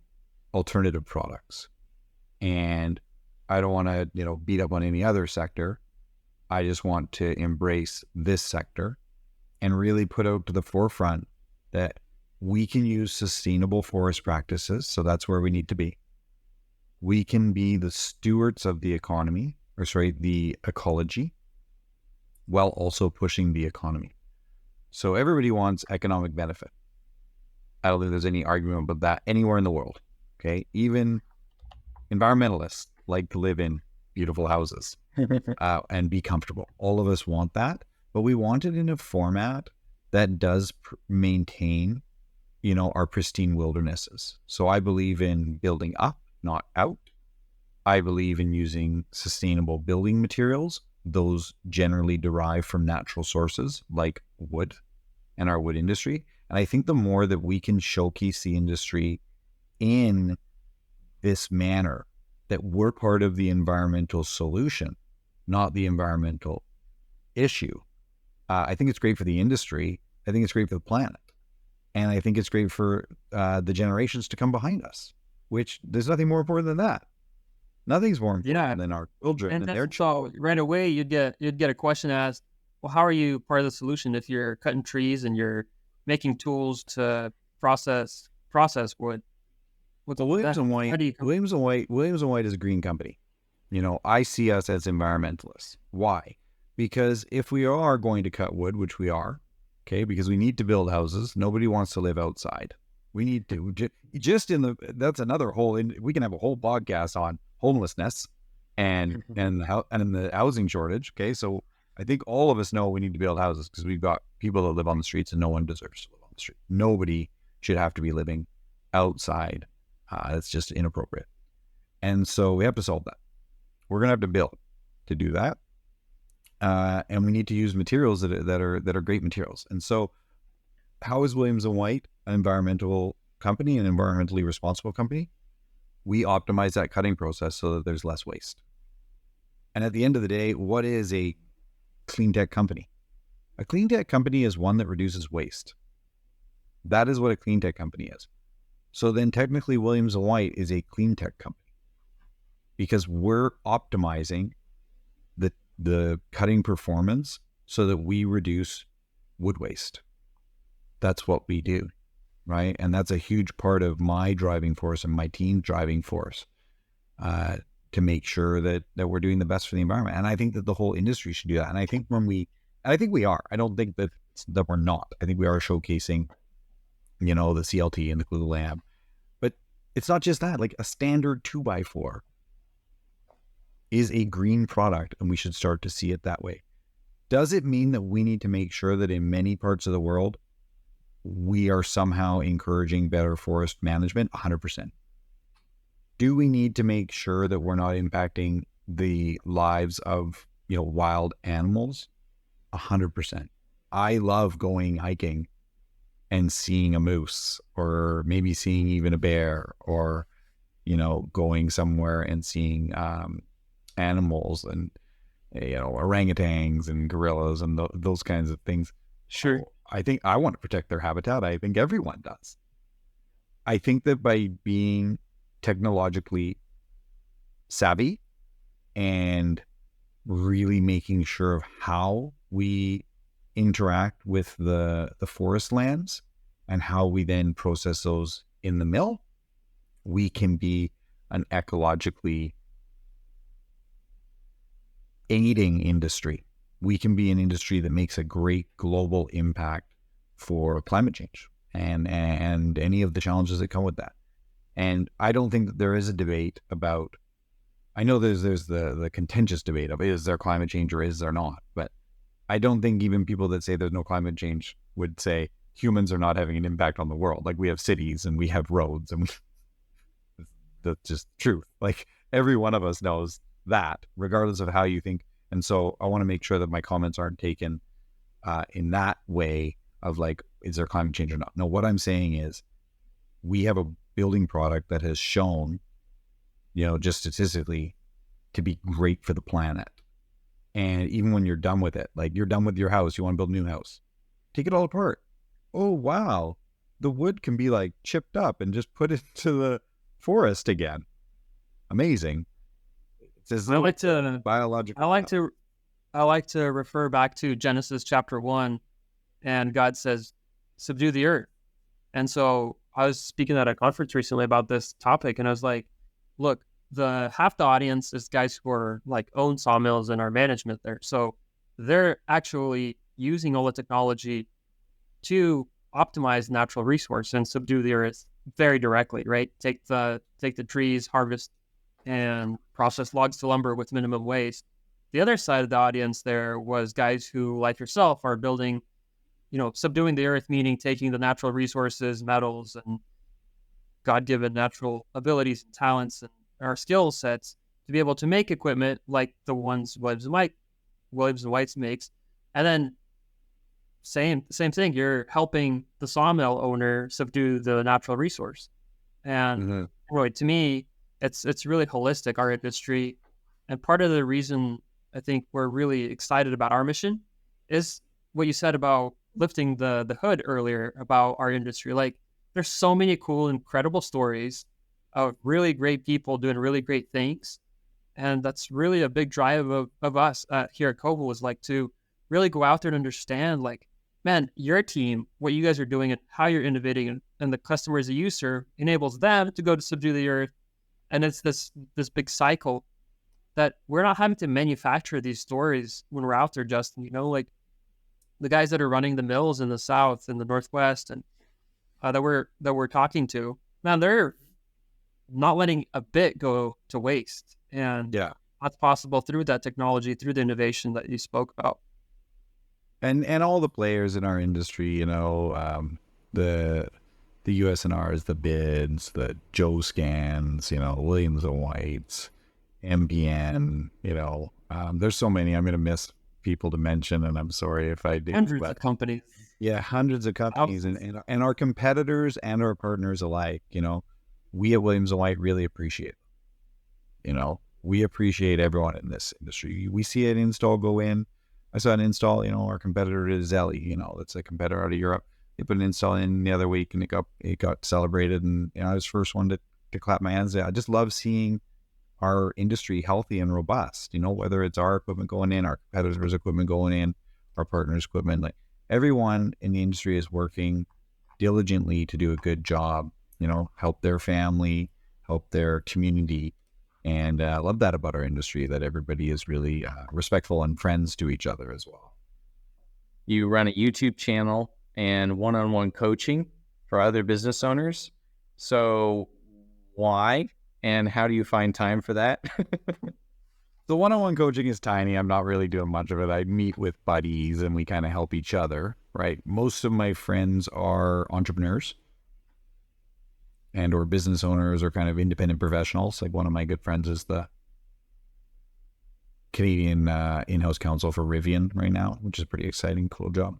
alternative products. And I don't want to, beat up on any other sector, I just want to embrace this sector and really put out to the forefront that we can use sustainable forest practices. So that's where we need to be. We can be the stewards of the economy, the ecology, while also pushing the economy. So everybody wants economic benefit. I don't think there's any argument about that anywhere in the world. Okay. Even environmentalists like to live in beautiful houses and be comfortable. All of us want that, but we want it in a format that does maintain, our pristine wildernesses. So I believe in building up, not out. I believe in using sustainable building materials. Those generally derive from natural sources like wood and our wood industry. And I think the more that we can showcase the industry in this manner, that we're part of the environmental solution, not the environmental issue. I think it's great for the industry. I think it's great for the planet. And I think it's great for the generations to come behind us, which there's nothing more important than that. Nothing's more important than our children and their children. So right away you'd get a question asked, well, how are you part of the solution if you're cutting trees and you're making tools to process wood? Williams and White is a green company. I see us as environmentalists. Why? Because if we are going to cut wood, which we are, okay, because we need to build houses, nobody wants to live outside. We need to that's another we can have a whole podcast on homelessness and the housing shortage. Okay. So I think all of us know we need to build houses because we've got people that live on the streets and no one deserves to live on the street. Nobody should have to be living outside. It's just inappropriate. And so we have to solve that. We're going to have to build to do that. And we need to use materials that are great materials. And so how is Williams & White an environmental company, an environmentally responsible company? We optimize that cutting process so that there's less waste. And at the end of the day, what is a clean tech company? A clean tech company is one that reduces waste. That is what a clean tech company is. So then technically Williams & White is a clean tech company because we're optimizing the cutting performance so that we reduce wood waste. That's what we do, right? And that's a huge part of my driving force and my team's driving force to make sure that we're doing the best for the environment. And I think that the whole industry should do that. And I think we are. I don't think that we're not. I think we are showcasing, the CLT and the glue lab. But it's not just that. Like a standard 2x4 is a green product, and we should start to see it that way. Does it mean that we need to make sure that in many parts of the world, we are somehow encouraging better forest management? 100%. Do we need to make sure that we're not impacting the lives of, wild animals? 100%. I love going hiking and seeing a moose, or maybe seeing even a bear, or, going somewhere and seeing animals and, orangutans and gorillas and those kinds of things. Sure. I think I want to protect their habitat. I think everyone does. I think that by being technologically savvy and really making sure of how we interact with the forest lands and how we then process those in the mill, we can be an ecologically aiding industry. We can be an industry that makes a great global impact for climate change and any of the challenges that come with that. And I don't think that there is a debate about, I know there's the contentious debate of is there climate change or is there not, but I don't think even people that say there's no climate change would say humans are not having an impact on the world. Like we have cities and we have roads and that's just truth. Like every one of us knows that, regardless of how you think. And so I want to make sure that my comments aren't taken in that way of like, is there climate change or not? No, what I'm saying is we have a building product that has shown, just statistically to be great for the planet. And even when you're done with it, like you're done with your house, you want to build a new house, take it all apart. Oh, wow. The wood can be like chipped up and just put into the forest again. Amazing. I like to I like to refer back to Genesis chapter 1, and God says, subdue the earth. And so I was speaking at a conference recently about this topic, and I was like, look, the half the audience is guys who are like own sawmills and are management there. So they're actually using all the technology to optimize natural resource and subdue the earth very directly, right? Take the trees, harvest, and process logs to lumber with minimum waste. The other side of the audience there was guys who, like yourself, are building, subduing the earth, meaning taking the natural resources, metals, and God-given natural abilities and talents and our skill sets to be able to make equipment like the ones Williams and White's makes. And then same thing, you're helping the sawmill owner subdue the natural resource. And really, to me, it's really holistic, our industry. And part of the reason I think we're really excited about our mission is what you said about lifting the hood earlier about our industry. Like, there's so many cool, incredible stories of really great people doing really great things. And that's really a big drive of us here at Koval, is like to really go out there and understand, like, man, your team, what you guys are doing and how you're innovating, and the customers that you serve enables them to go to subdue the earth. And it's this big cycle that we're not having to manufacture these stories when we're out there, Justin. Like the guys that are running the mills in the South and the Northwest, and that we're talking to, man, they're not letting a bit go to waste. And that's possible through that technology, through the innovation that you spoke about. And all the players in our industry, the USNRs, the BIDs, the Joe Scans, Williams and Whites, MBN, there's so many. I'm going to miss people to mention, and I'm sorry if I do. Hundreds of companies. Yeah, hundreds of companies, and our competitors and our partners alike. We at Williams and White really appreciate it. We appreciate everyone in this industry. We see an install go in. I saw an install, our competitor is Zelly, that's a competitor out of Europe. They put an install in the other week, and it got celebrated, and I was the first one to clap my hands. I just love seeing our industry healthy and robust, whether it's our equipment going in, our competitors' equipment going in, our partners' equipment. Like, everyone in the industry is working diligently to do a good job, help their family, help their community. And I love that about our industry, that everybody is really respectful and friends to each other as well. You run a YouTube channel and one-on-one coaching for other business owners. So why and how do you find time for that? The one-on-one coaching is tiny. I'm not really doing much of it. I meet with buddies and we kind of help each other, right? Most of my friends are entrepreneurs and or business owners or kind of independent professionals. Like, one of my good friends is the Canadian in-house counsel for Rivian right now, which is a pretty exciting, cool job.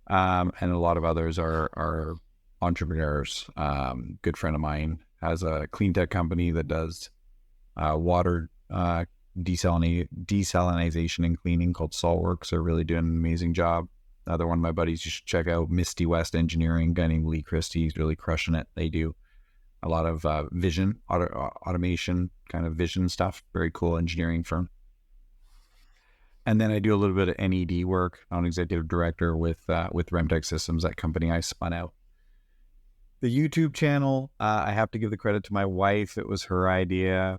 And a lot of others are entrepreneurs. Good friend of mine has a clean tech company that does water desalinization and cleaning called Saltworks. They're really doing an amazing job. Another one of my buddies, you should check out Misty West Engineering, a guy named Lee Christie. He's really crushing it. They do a lot of vision, automation, kind of vision stuff. Very cool engineering firm. And then I do a little bit of NED work. I'm an executive director with Remtech Systems, that company I spun out. The YouTube channel, I have to give the credit to my wife. It was her idea.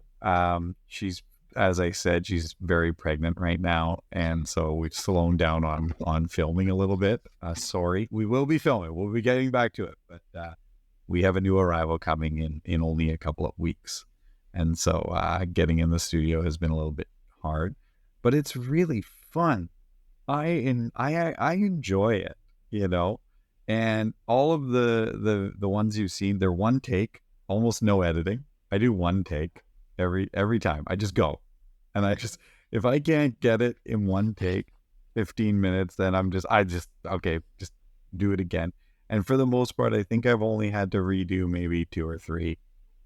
She's, as I said, she's very pregnant right now. And so we've slowed down on filming a little bit. Sorry, we will be filming. We'll be getting back to it. But we have a new arrival coming in only a couple of weeks. And so getting in the studio has been a little bit hard. But it's really fun. I enjoy it, And all of the ones you've seen, they're one take, almost no editing. I do one take every time. I just go. And if I can't get it in one take, 15 minutes, then okay, just do it again. And for the most part, I think I've only had to redo maybe 2 or 3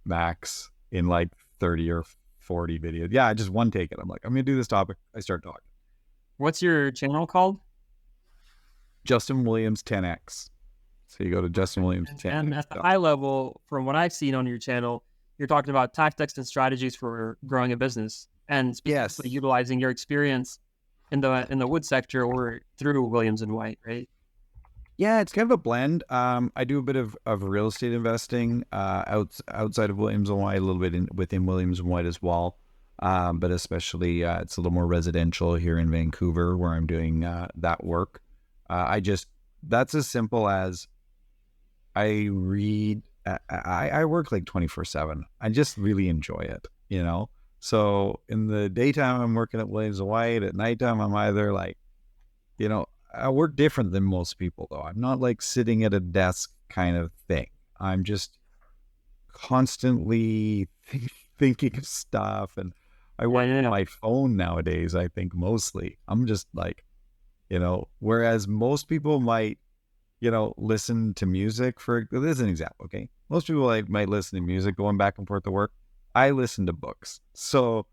max in like 30 or 40 videos. Yeah, just one take it. I'm like, I'm going to do this topic. I start talking. What's your channel called? Justin Williams 10X. So you go to Justin Williams 10X. And at the high level, from what I've seen on your channel, you're talking about tactics and strategies for growing a business and specifically utilizing your experience in the wood sector or through Williams and White, right? Yeah, it's kind of a blend. I do a bit of real estate investing outside of Williams and White, a little bit within Williams and White as well. But especially it's a little more residential here in Vancouver where I'm doing that work. That's as simple as I read. I work like 24/7. I just really enjoy it, you know? So in the daytime, I'm working at Williams and White. At nighttime, I'm either like, you know, I work different than most people, though. I'm not like sitting at a desk kind of thing. I'm just constantly thinking of stuff. And I work on my phone nowadays, I think mostly. I'm just like, you know, whereas most people might, you know, listen to music for, this is an example, okay? Most people might listen to music going back and forth to work. I listen to books. So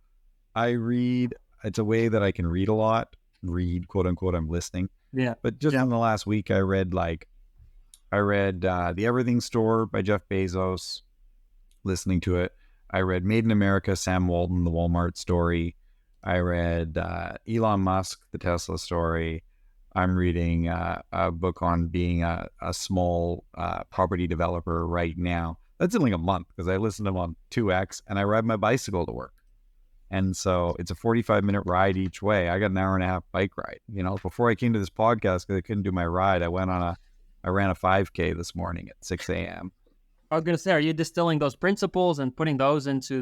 I read, it's a way that I can read a lot, quote unquote, I'm listening. Yeah. But just in the last week, I read The Everything Store by Jeff Bezos, listening to it. I read Made in America, Sam Walton, the Walmart story. I read Elon Musk, the Tesla story. I'm reading a book on being a small property developer right now. That's in like a month because I listen to them on 2X and I ride my bicycle to work. And so it's a 45-minute ride each way. I got an hour and a half bike ride. You know, before I came to this podcast, because I couldn't do my ride, I ran a 5K this morning at 6 a.m. I was going to say, are you distilling those principles and putting those into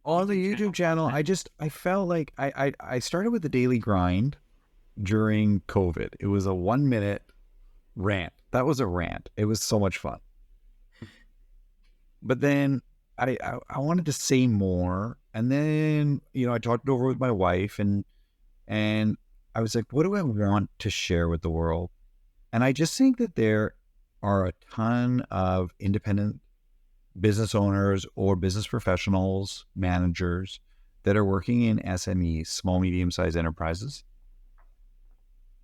on the YouTube channel? I felt like I started with the daily grind during COVID. It was a 1-minute rant. That was a rant. It was so much fun. But then I wanted to say more. And then, you know, I talked it over with my wife and I was like, what do I want to share with the world? And I just think that there are a ton of independent business owners or business professionals, managers that are working in SMEs, small, medium-sized enterprises.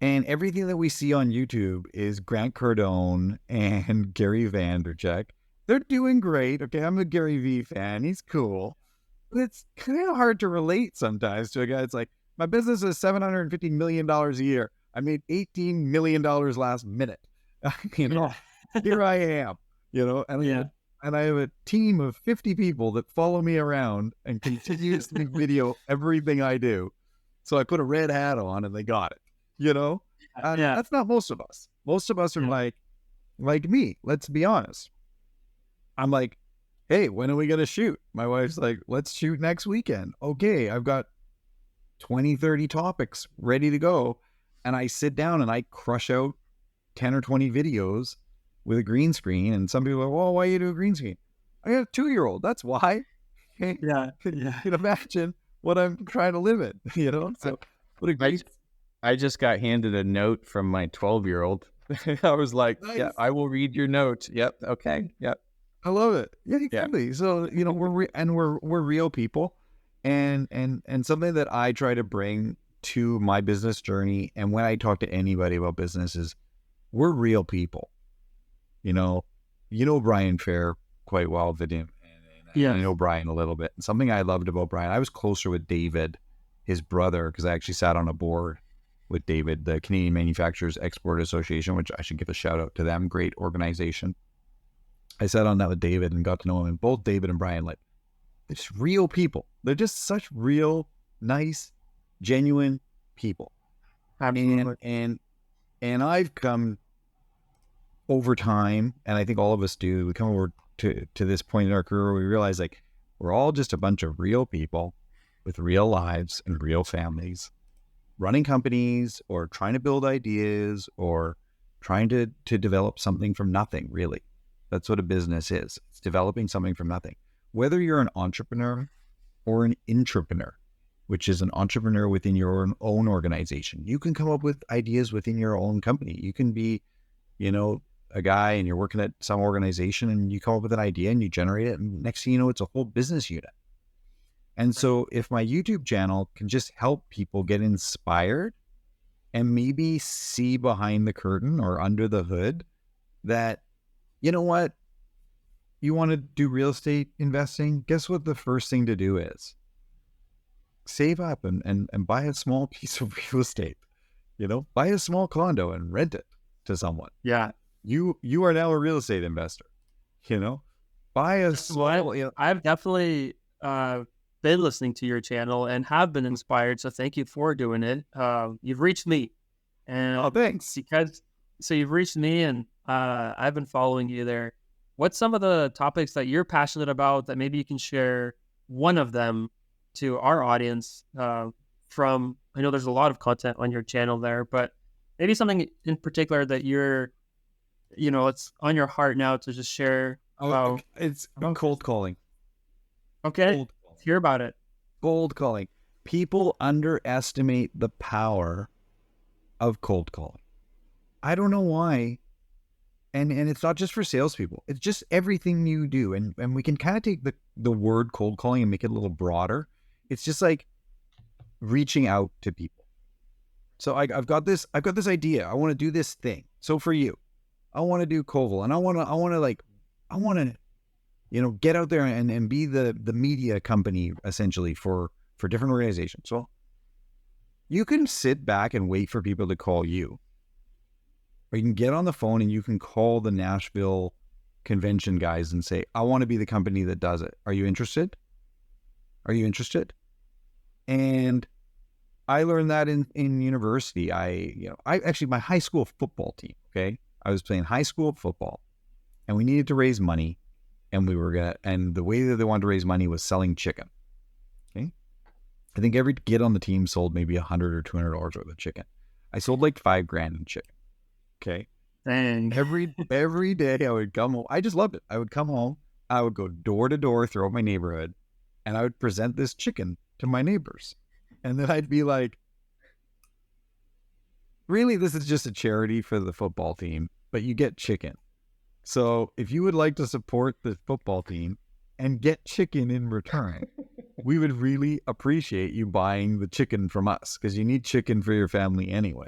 And everything that we see on YouTube is Grant Cardone and Gary Vaynerchuk. They're doing great. Okay, I'm a Gary V fan. He's cool. But it's kind of hard to relate sometimes to a guy that's like, my business is $750 million a year. I made $18 million last minute. You know, here I am, you know, and I have a team of 50 people that follow me around and continuously video everything I do. So I put a red hat on and they got it, you know? That's not most of us. Most of us are like me, let's be honest. I'm like, hey, when are we going to shoot? My wife's like, let's shoot next weekend. Okay, I've got 20, 30 topics ready to go. And I sit down and I crush out 10 or 20 videos with a green screen. And some people are, well, why you do a green screen? I got a 2-year-old. That's why. Okay? Yeah. You can imagine what I'm trying to live in, you know? So what a great... I just got handed a note from my 12-year-old. I was like, nice. Yeah, I will read your note. Yep. Okay. Yep. I love it. Yeah, exactly. So, you know, we're real people, and something that I try to bring to my business journey, and when I talk to anybody about business, is we're real people. You know Brian Fair quite well, Vidim, and I know Brian a little bit. And something I loved about Brian, I was closer with David, his brother, because I actually sat on a board with David, the Canadian Manufacturers Export Association, which I should give a shout out to them. Great organization. I sat on that with David and got to know him. And both David and Brian, like, they're just real people. They're just such real, nice, genuine people. Absolutely. And I've come over time, and I think all of us do, we come over to this point in our career where we realize, like, we're all just a bunch of real people with real lives and real families, running companies or trying to build ideas or trying to develop something from nothing, really. That's what a business is. It's developing something from nothing. Whether you're an entrepreneur or an intrapreneur, which is an entrepreneur within your own organization, you can come up with ideas within your own company. You can be, you know, a guy and you're working at some organization and you come up with an idea and you generate it. And next thing you know, it's a whole business unit. And so if my YouTube channel can just help people get inspired and maybe see behind the curtain or under the hood that, you know what, you want to do real estate investing? Guess what the first thing to do is? save up and buy a small piece of real estate, buy a small condo and rent it to someone. Yeah. You are now a real estate investor, buy a small, I've definitely been listening to your channel and have been inspired. So thank you for doing it. You've reached me, and oh, thanks. So you've reached me, and I've been following you there. What's some of the topics that you're passionate about that maybe you can share one of them to our audience? From, I know there's a lot of content on your channel there, but maybe something in particular that you're, it's on your heart now to just share. It's cold calling. Okay. Cold calling. Hear about it. Cold calling. People underestimate the power of cold calling. I don't know why. And it's not just for salespeople. It's just everything you do. And we can kind of take the word cold calling and make it a little broader. It's just like reaching out to people. So I've got this idea. I want to do this thing. So for you, I want to do Koval, and I want to get out there and be the media company essentially for different organizations. So you can sit back and wait for people to call you, or you can get on the phone and you can call the Nashville convention guys and say, I want to be the company that does it. Are you interested? Are you interested? And I learned that in university. I actually, my high school football team, okay? I was playing high school football, and we needed to raise money, and and the way that they wanted to raise money was selling chicken. Okay. I think every kid on the team sold maybe $100 or $200 worth of chicken. I sold like $5,000 in chicken. Okay. Dang. Every day I would come home. I just loved it. I would come home. I would go door to door throughout my neighborhood, and I would present this chicken to my neighbors. And then I'd be like, really, this is just a charity for the football team, but you get chicken. So if you would like to support the football team and get chicken in return, we would really appreciate you buying the chicken from us, because you need chicken for your family anyway.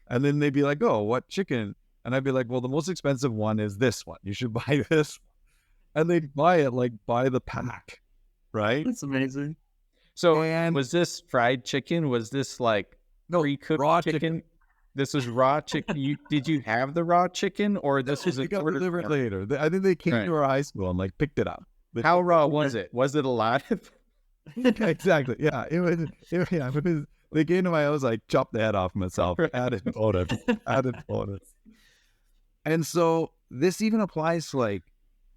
And then they'd be like, oh, what chicken? And I'd be like, well, the most expensive one is this one. You should buy this one. And they'd buy it like by the pack, right? That's amazing. So was this fried chicken? Was this like pre-cooked raw chicken? This was raw chicken. Did you have the raw chicken, or this was got delivered later? I think they came to our high school and like picked it up. How raw was it? Was it alive? Exactly. Yeah. It was. They came to my house, like chopped the head off myself, added bonus. And so this even applies to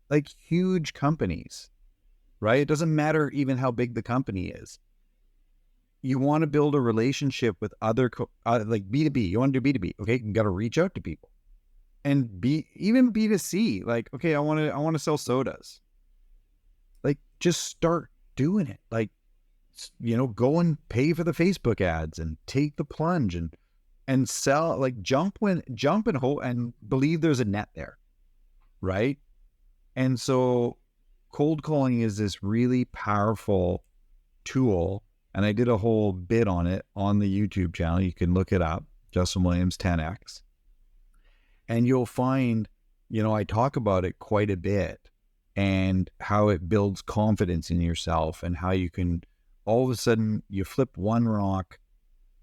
like huge companies, right? It doesn't matter even how big the company is. You want to build a relationship with other, like B2B. You want to do B2B, okay? You got to reach out to people, and even B2C. Like, okay, I want to sell sodas. Like, just start doing it. Like, go and pay for the Facebook ads and take the plunge and sell. Like, jump and hold and believe there's a net there, right? And so, cold calling is this really powerful tool. And I did a whole bit on it on the YouTube channel. You can look it up, Justin Williams 10X. And you'll find, I talk about it quite a bit, and how it builds confidence in yourself, and how you can, all of a sudden, you flip one rock,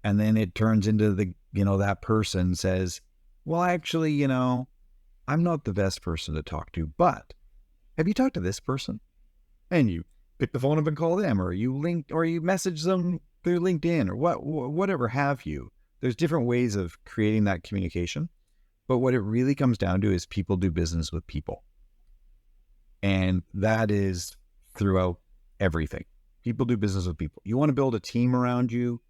and then it turns into that person says, well, actually, I'm not the best person to talk to, but have you talked to this person? And you pick the phone up and call them, or you message them through LinkedIn, or whatever have you. There's different ways of creating that communication, but what it really comes down to is people do business with people. And that is throughout everything. People do business with people. You want to build a team around you,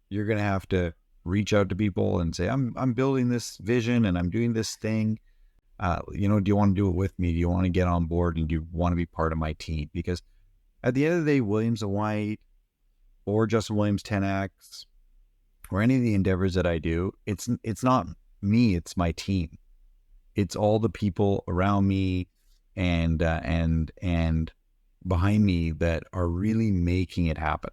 you're going to have to reach out to people and say, I'm building this vision and I'm doing this thing. Do you want to do it with me? Do you want to get on board, and do you want to be part of my team? Because at the end of the day, Williams & White or Justin Williams 10X or any of the endeavors that I do, it's not me, it's my team. It's all the people around me and behind me that are really making it happen.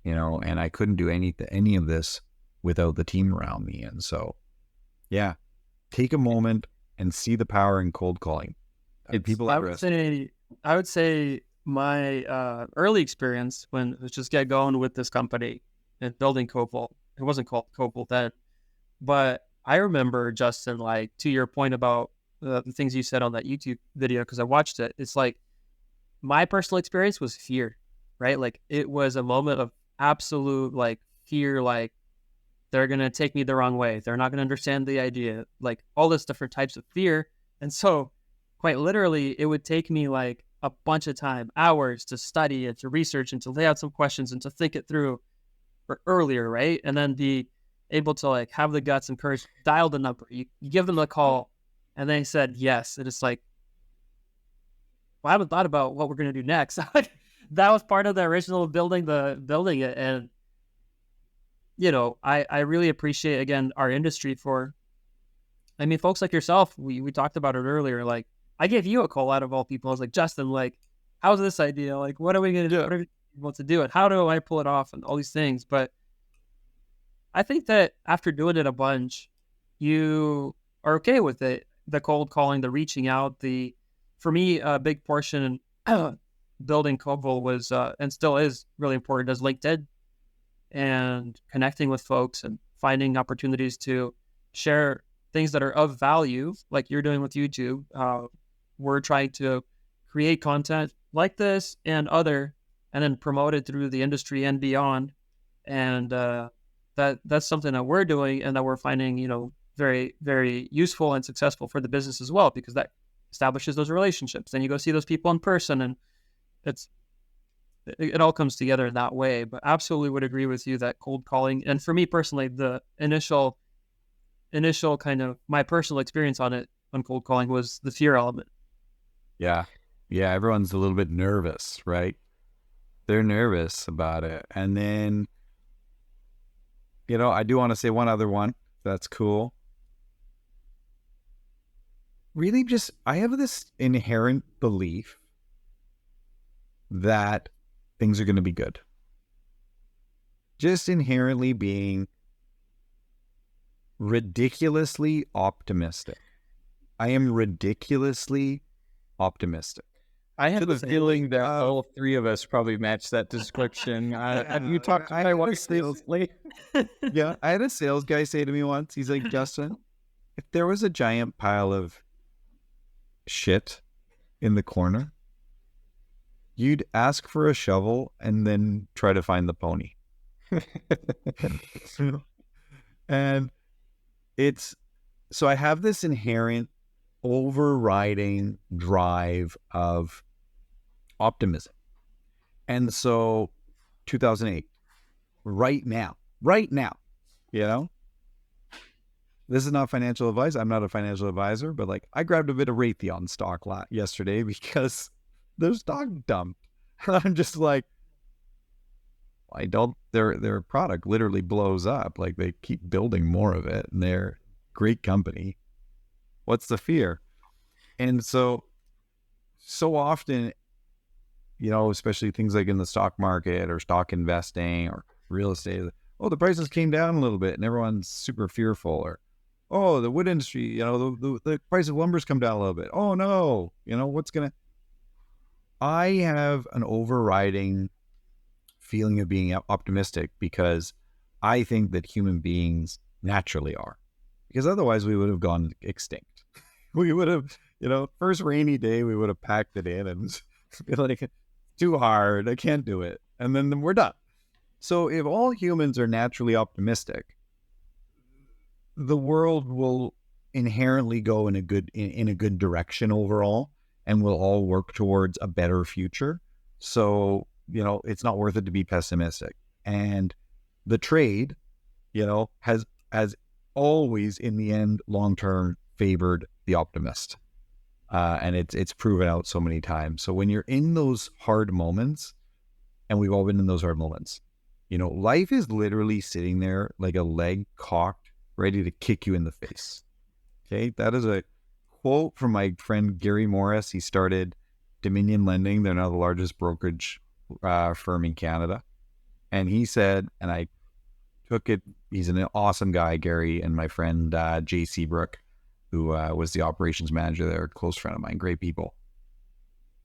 And I couldn't do any of this without the team around me. And so, yeah, take a moment and see the power in cold calling. I would say my early experience when it was just get going with this company and building Copal. It wasn't called Copal then, but I remember, Justin, like to your point about the things you said on that YouTube video, because I watched it. It's like my personal experience was fear, right? Like it was a moment of absolute like fear, like they're going to take me the wrong way. They're not going to understand the idea, like all this different types of fear. And so quite literally, it would take me like a bunch of time, hours to study and to research and to lay out some questions and to think it through earlier, right? And then be able to like have the guts and courage, dial the number. You give them a call and they said yes. And it's like, well, I haven't thought about what we're going to do next. That was part of the original building it. And, you know, I really appreciate, again, our industry for, I mean, folks like yourself, we talked about it earlier. Like, I gave you a call out of all people. I was like, Justin, like, how's this idea? Like, what are we going to do? What are we want to do? And how do I pull it off? And all these things. But I think that after doing it a bunch, you are okay with it. The cold calling, the reaching out, for me, a big portion building Copal was, and still is really important, as LinkedIn and connecting with folks and finding opportunities to share things that are of value, like you're doing with YouTube. We're trying to create content like this and then promote it through the industry and beyond. And that's something that we're doing and that we're finding, you know, very, very useful and successful for the business as well, because that establishes those relationships. Then you go see those people in person, and it all comes together in that way. But absolutely would agree with you that cold calling, and for me personally, the initial kind of my personal experience on cold calling was the fear element. Yeah. Yeah. Everyone's a little bit nervous, right? They're nervous about it. And then, you know, I do want to say one other one. That's cool. Really just, I have this inherent belief that things are going to be good. Just inherently being ridiculously optimistic. I am ridiculously optimistic. I have a feeling that all three of us probably match that description. Have you talked to my wife lately? Yeah, I had a sales guy say to me once, he's like, Justin, if there was a giant pile of shit in the corner, you'd ask for a shovel and then try to find the pony. And so I have this inherent overriding drive of optimism. And so 2008, right now, you know, this is not financial advice. I'm not a financial advisor, but like I grabbed a bit of Raytheon stock yesterday because their stock dumped. I'm just like, their product literally blows up. Like they keep building more of it and they're a great company. What's the fear? And so often, you know, especially things like in the stock market or stock investing or real estate, oh, the prices came down a little bit and everyone's super fearful. Or, oh, the wood industry, you know, the price of lumber's come down a little bit. Oh no, you know, I have an overriding feeling of being optimistic because I think that human beings naturally are, because otherwise we would have gone extinct. We would have, you know, first rainy day, we would have packed it in and be like, too hard, I can't do it. And then we're done. So if all humans are naturally optimistic, the world will inherently go in a good direction overall, and we'll all work towards a better future. So, you know, it's not worth it to be pessimistic. And the trade, you know, has always in the end, long-term favored the optimist. And it's proven out so many times. So when you're in those hard moments, and we've all been in those hard moments, you know, life is literally sitting there like a leg cocked, ready to kick you in the face. Okay. That is a quote from my friend Gary Morris. He started Dominion Lending. They're now the largest brokerage firm in Canada. And he said, and I took it, he's an awesome guy, Gary, and my friend J.C. Brook, who was the operations manager there, a close friend of mine, great people.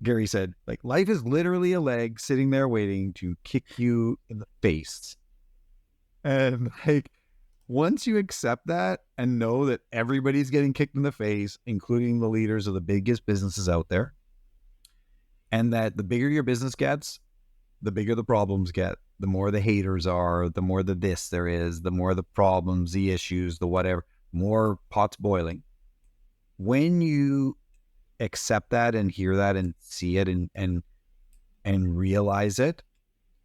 Gary said, like, life is literally a leg sitting there waiting to kick you in the face. And like, once you accept that and know that everybody's getting kicked in the face, including the leaders of the biggest businesses out there, and that the bigger your business gets, the bigger the problems get, the more the haters are, the more the this there is, the more the problems, the issues, the whatever, more pots boiling. When you accept that and hear that and see it and realize it,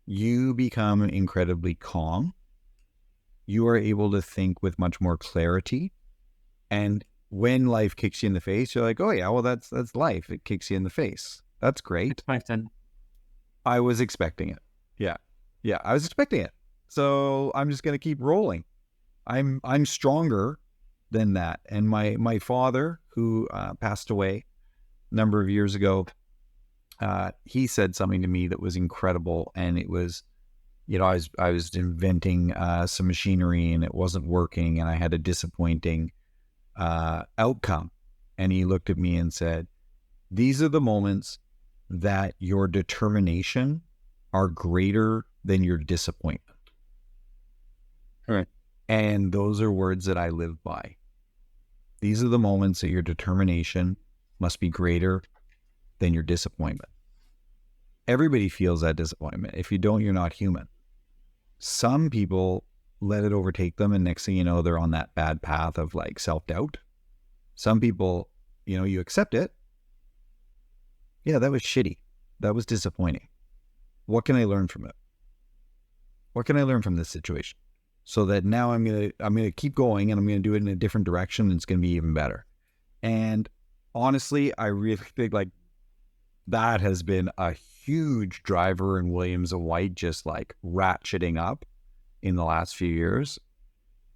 you become incredibly calm. You are able to think with much more clarity. And when life kicks you in the face, you're like, oh yeah, well, that's life. It kicks you in the face. That's great. I was expecting it. Yeah, I was expecting it. So I'm just going to keep rolling. I'm stronger than that. And my father, who passed away a number of years ago, he said something to me that was incredible. And it was, I was inventing some machinery and it wasn't working and I had a disappointing outcome. And he looked at me and said, these are the moments that your determination are greater than your disappointment. All right. And those are words that I live by. These are the moments that your determination must be greater than your disappointment. Everybody feels that disappointment. If you don't, you're not human. Some people let it overtake them, and next thing you know, they're on that bad path of like self-doubt. Some people, you accept it. Yeah, that was shitty. That was disappointing. What can I learn from it? What can I learn from this situation? So that now I'm gonna keep going and I'm gonna do it in a different direction and it's gonna be even better. And honestly, I really think like that has been a huge driver in Williams and White, just like ratcheting up in the last few years.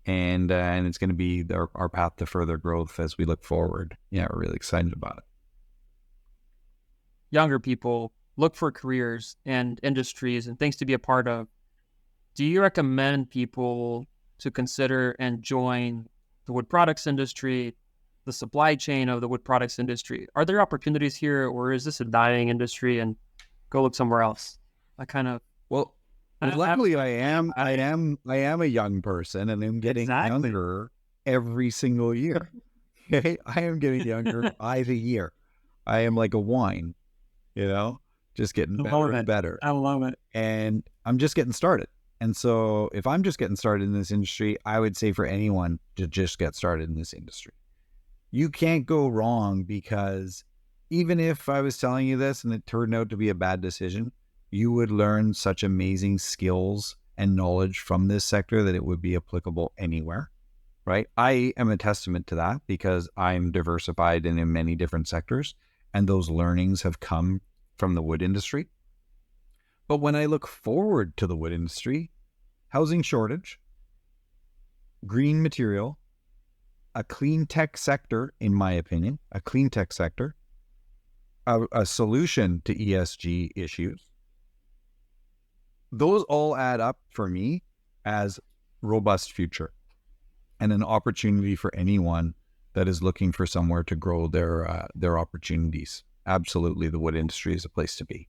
And it's going to be our path to further growth as we look forward. Yeah, we're really excited about it. Younger people look for careers and industries and things to be a part of. Do you recommend people to consider and join the wood products industry, the supply chain of the wood products industry? Are there opportunities here, or is this a dying industry and go look somewhere else? Luckily I am a young person and I'm getting younger every single year. Okay? I am getting younger by the year. I am like a wine, just getting better and better. I love it. And I'm just getting started. And so if I'm just getting started in this industry, I would say for anyone to just get started in this industry. You can't go wrong, because even if I was telling you this and it turned out to be a bad decision, you would learn such amazing skills and knowledge from this sector that it would be applicable anywhere, right? I am a testament to that because I'm diversified and in many different sectors, and those learnings have come from the wood industry. But when I look forward to the wood industry, housing shortage, green material, a clean tech sector, in my opinion, a clean tech sector, a solution to ESG issues, those all add up for me as robust future and an opportunity for anyone that is looking for somewhere to grow their opportunities. Absolutely, the wood industry is a place to be.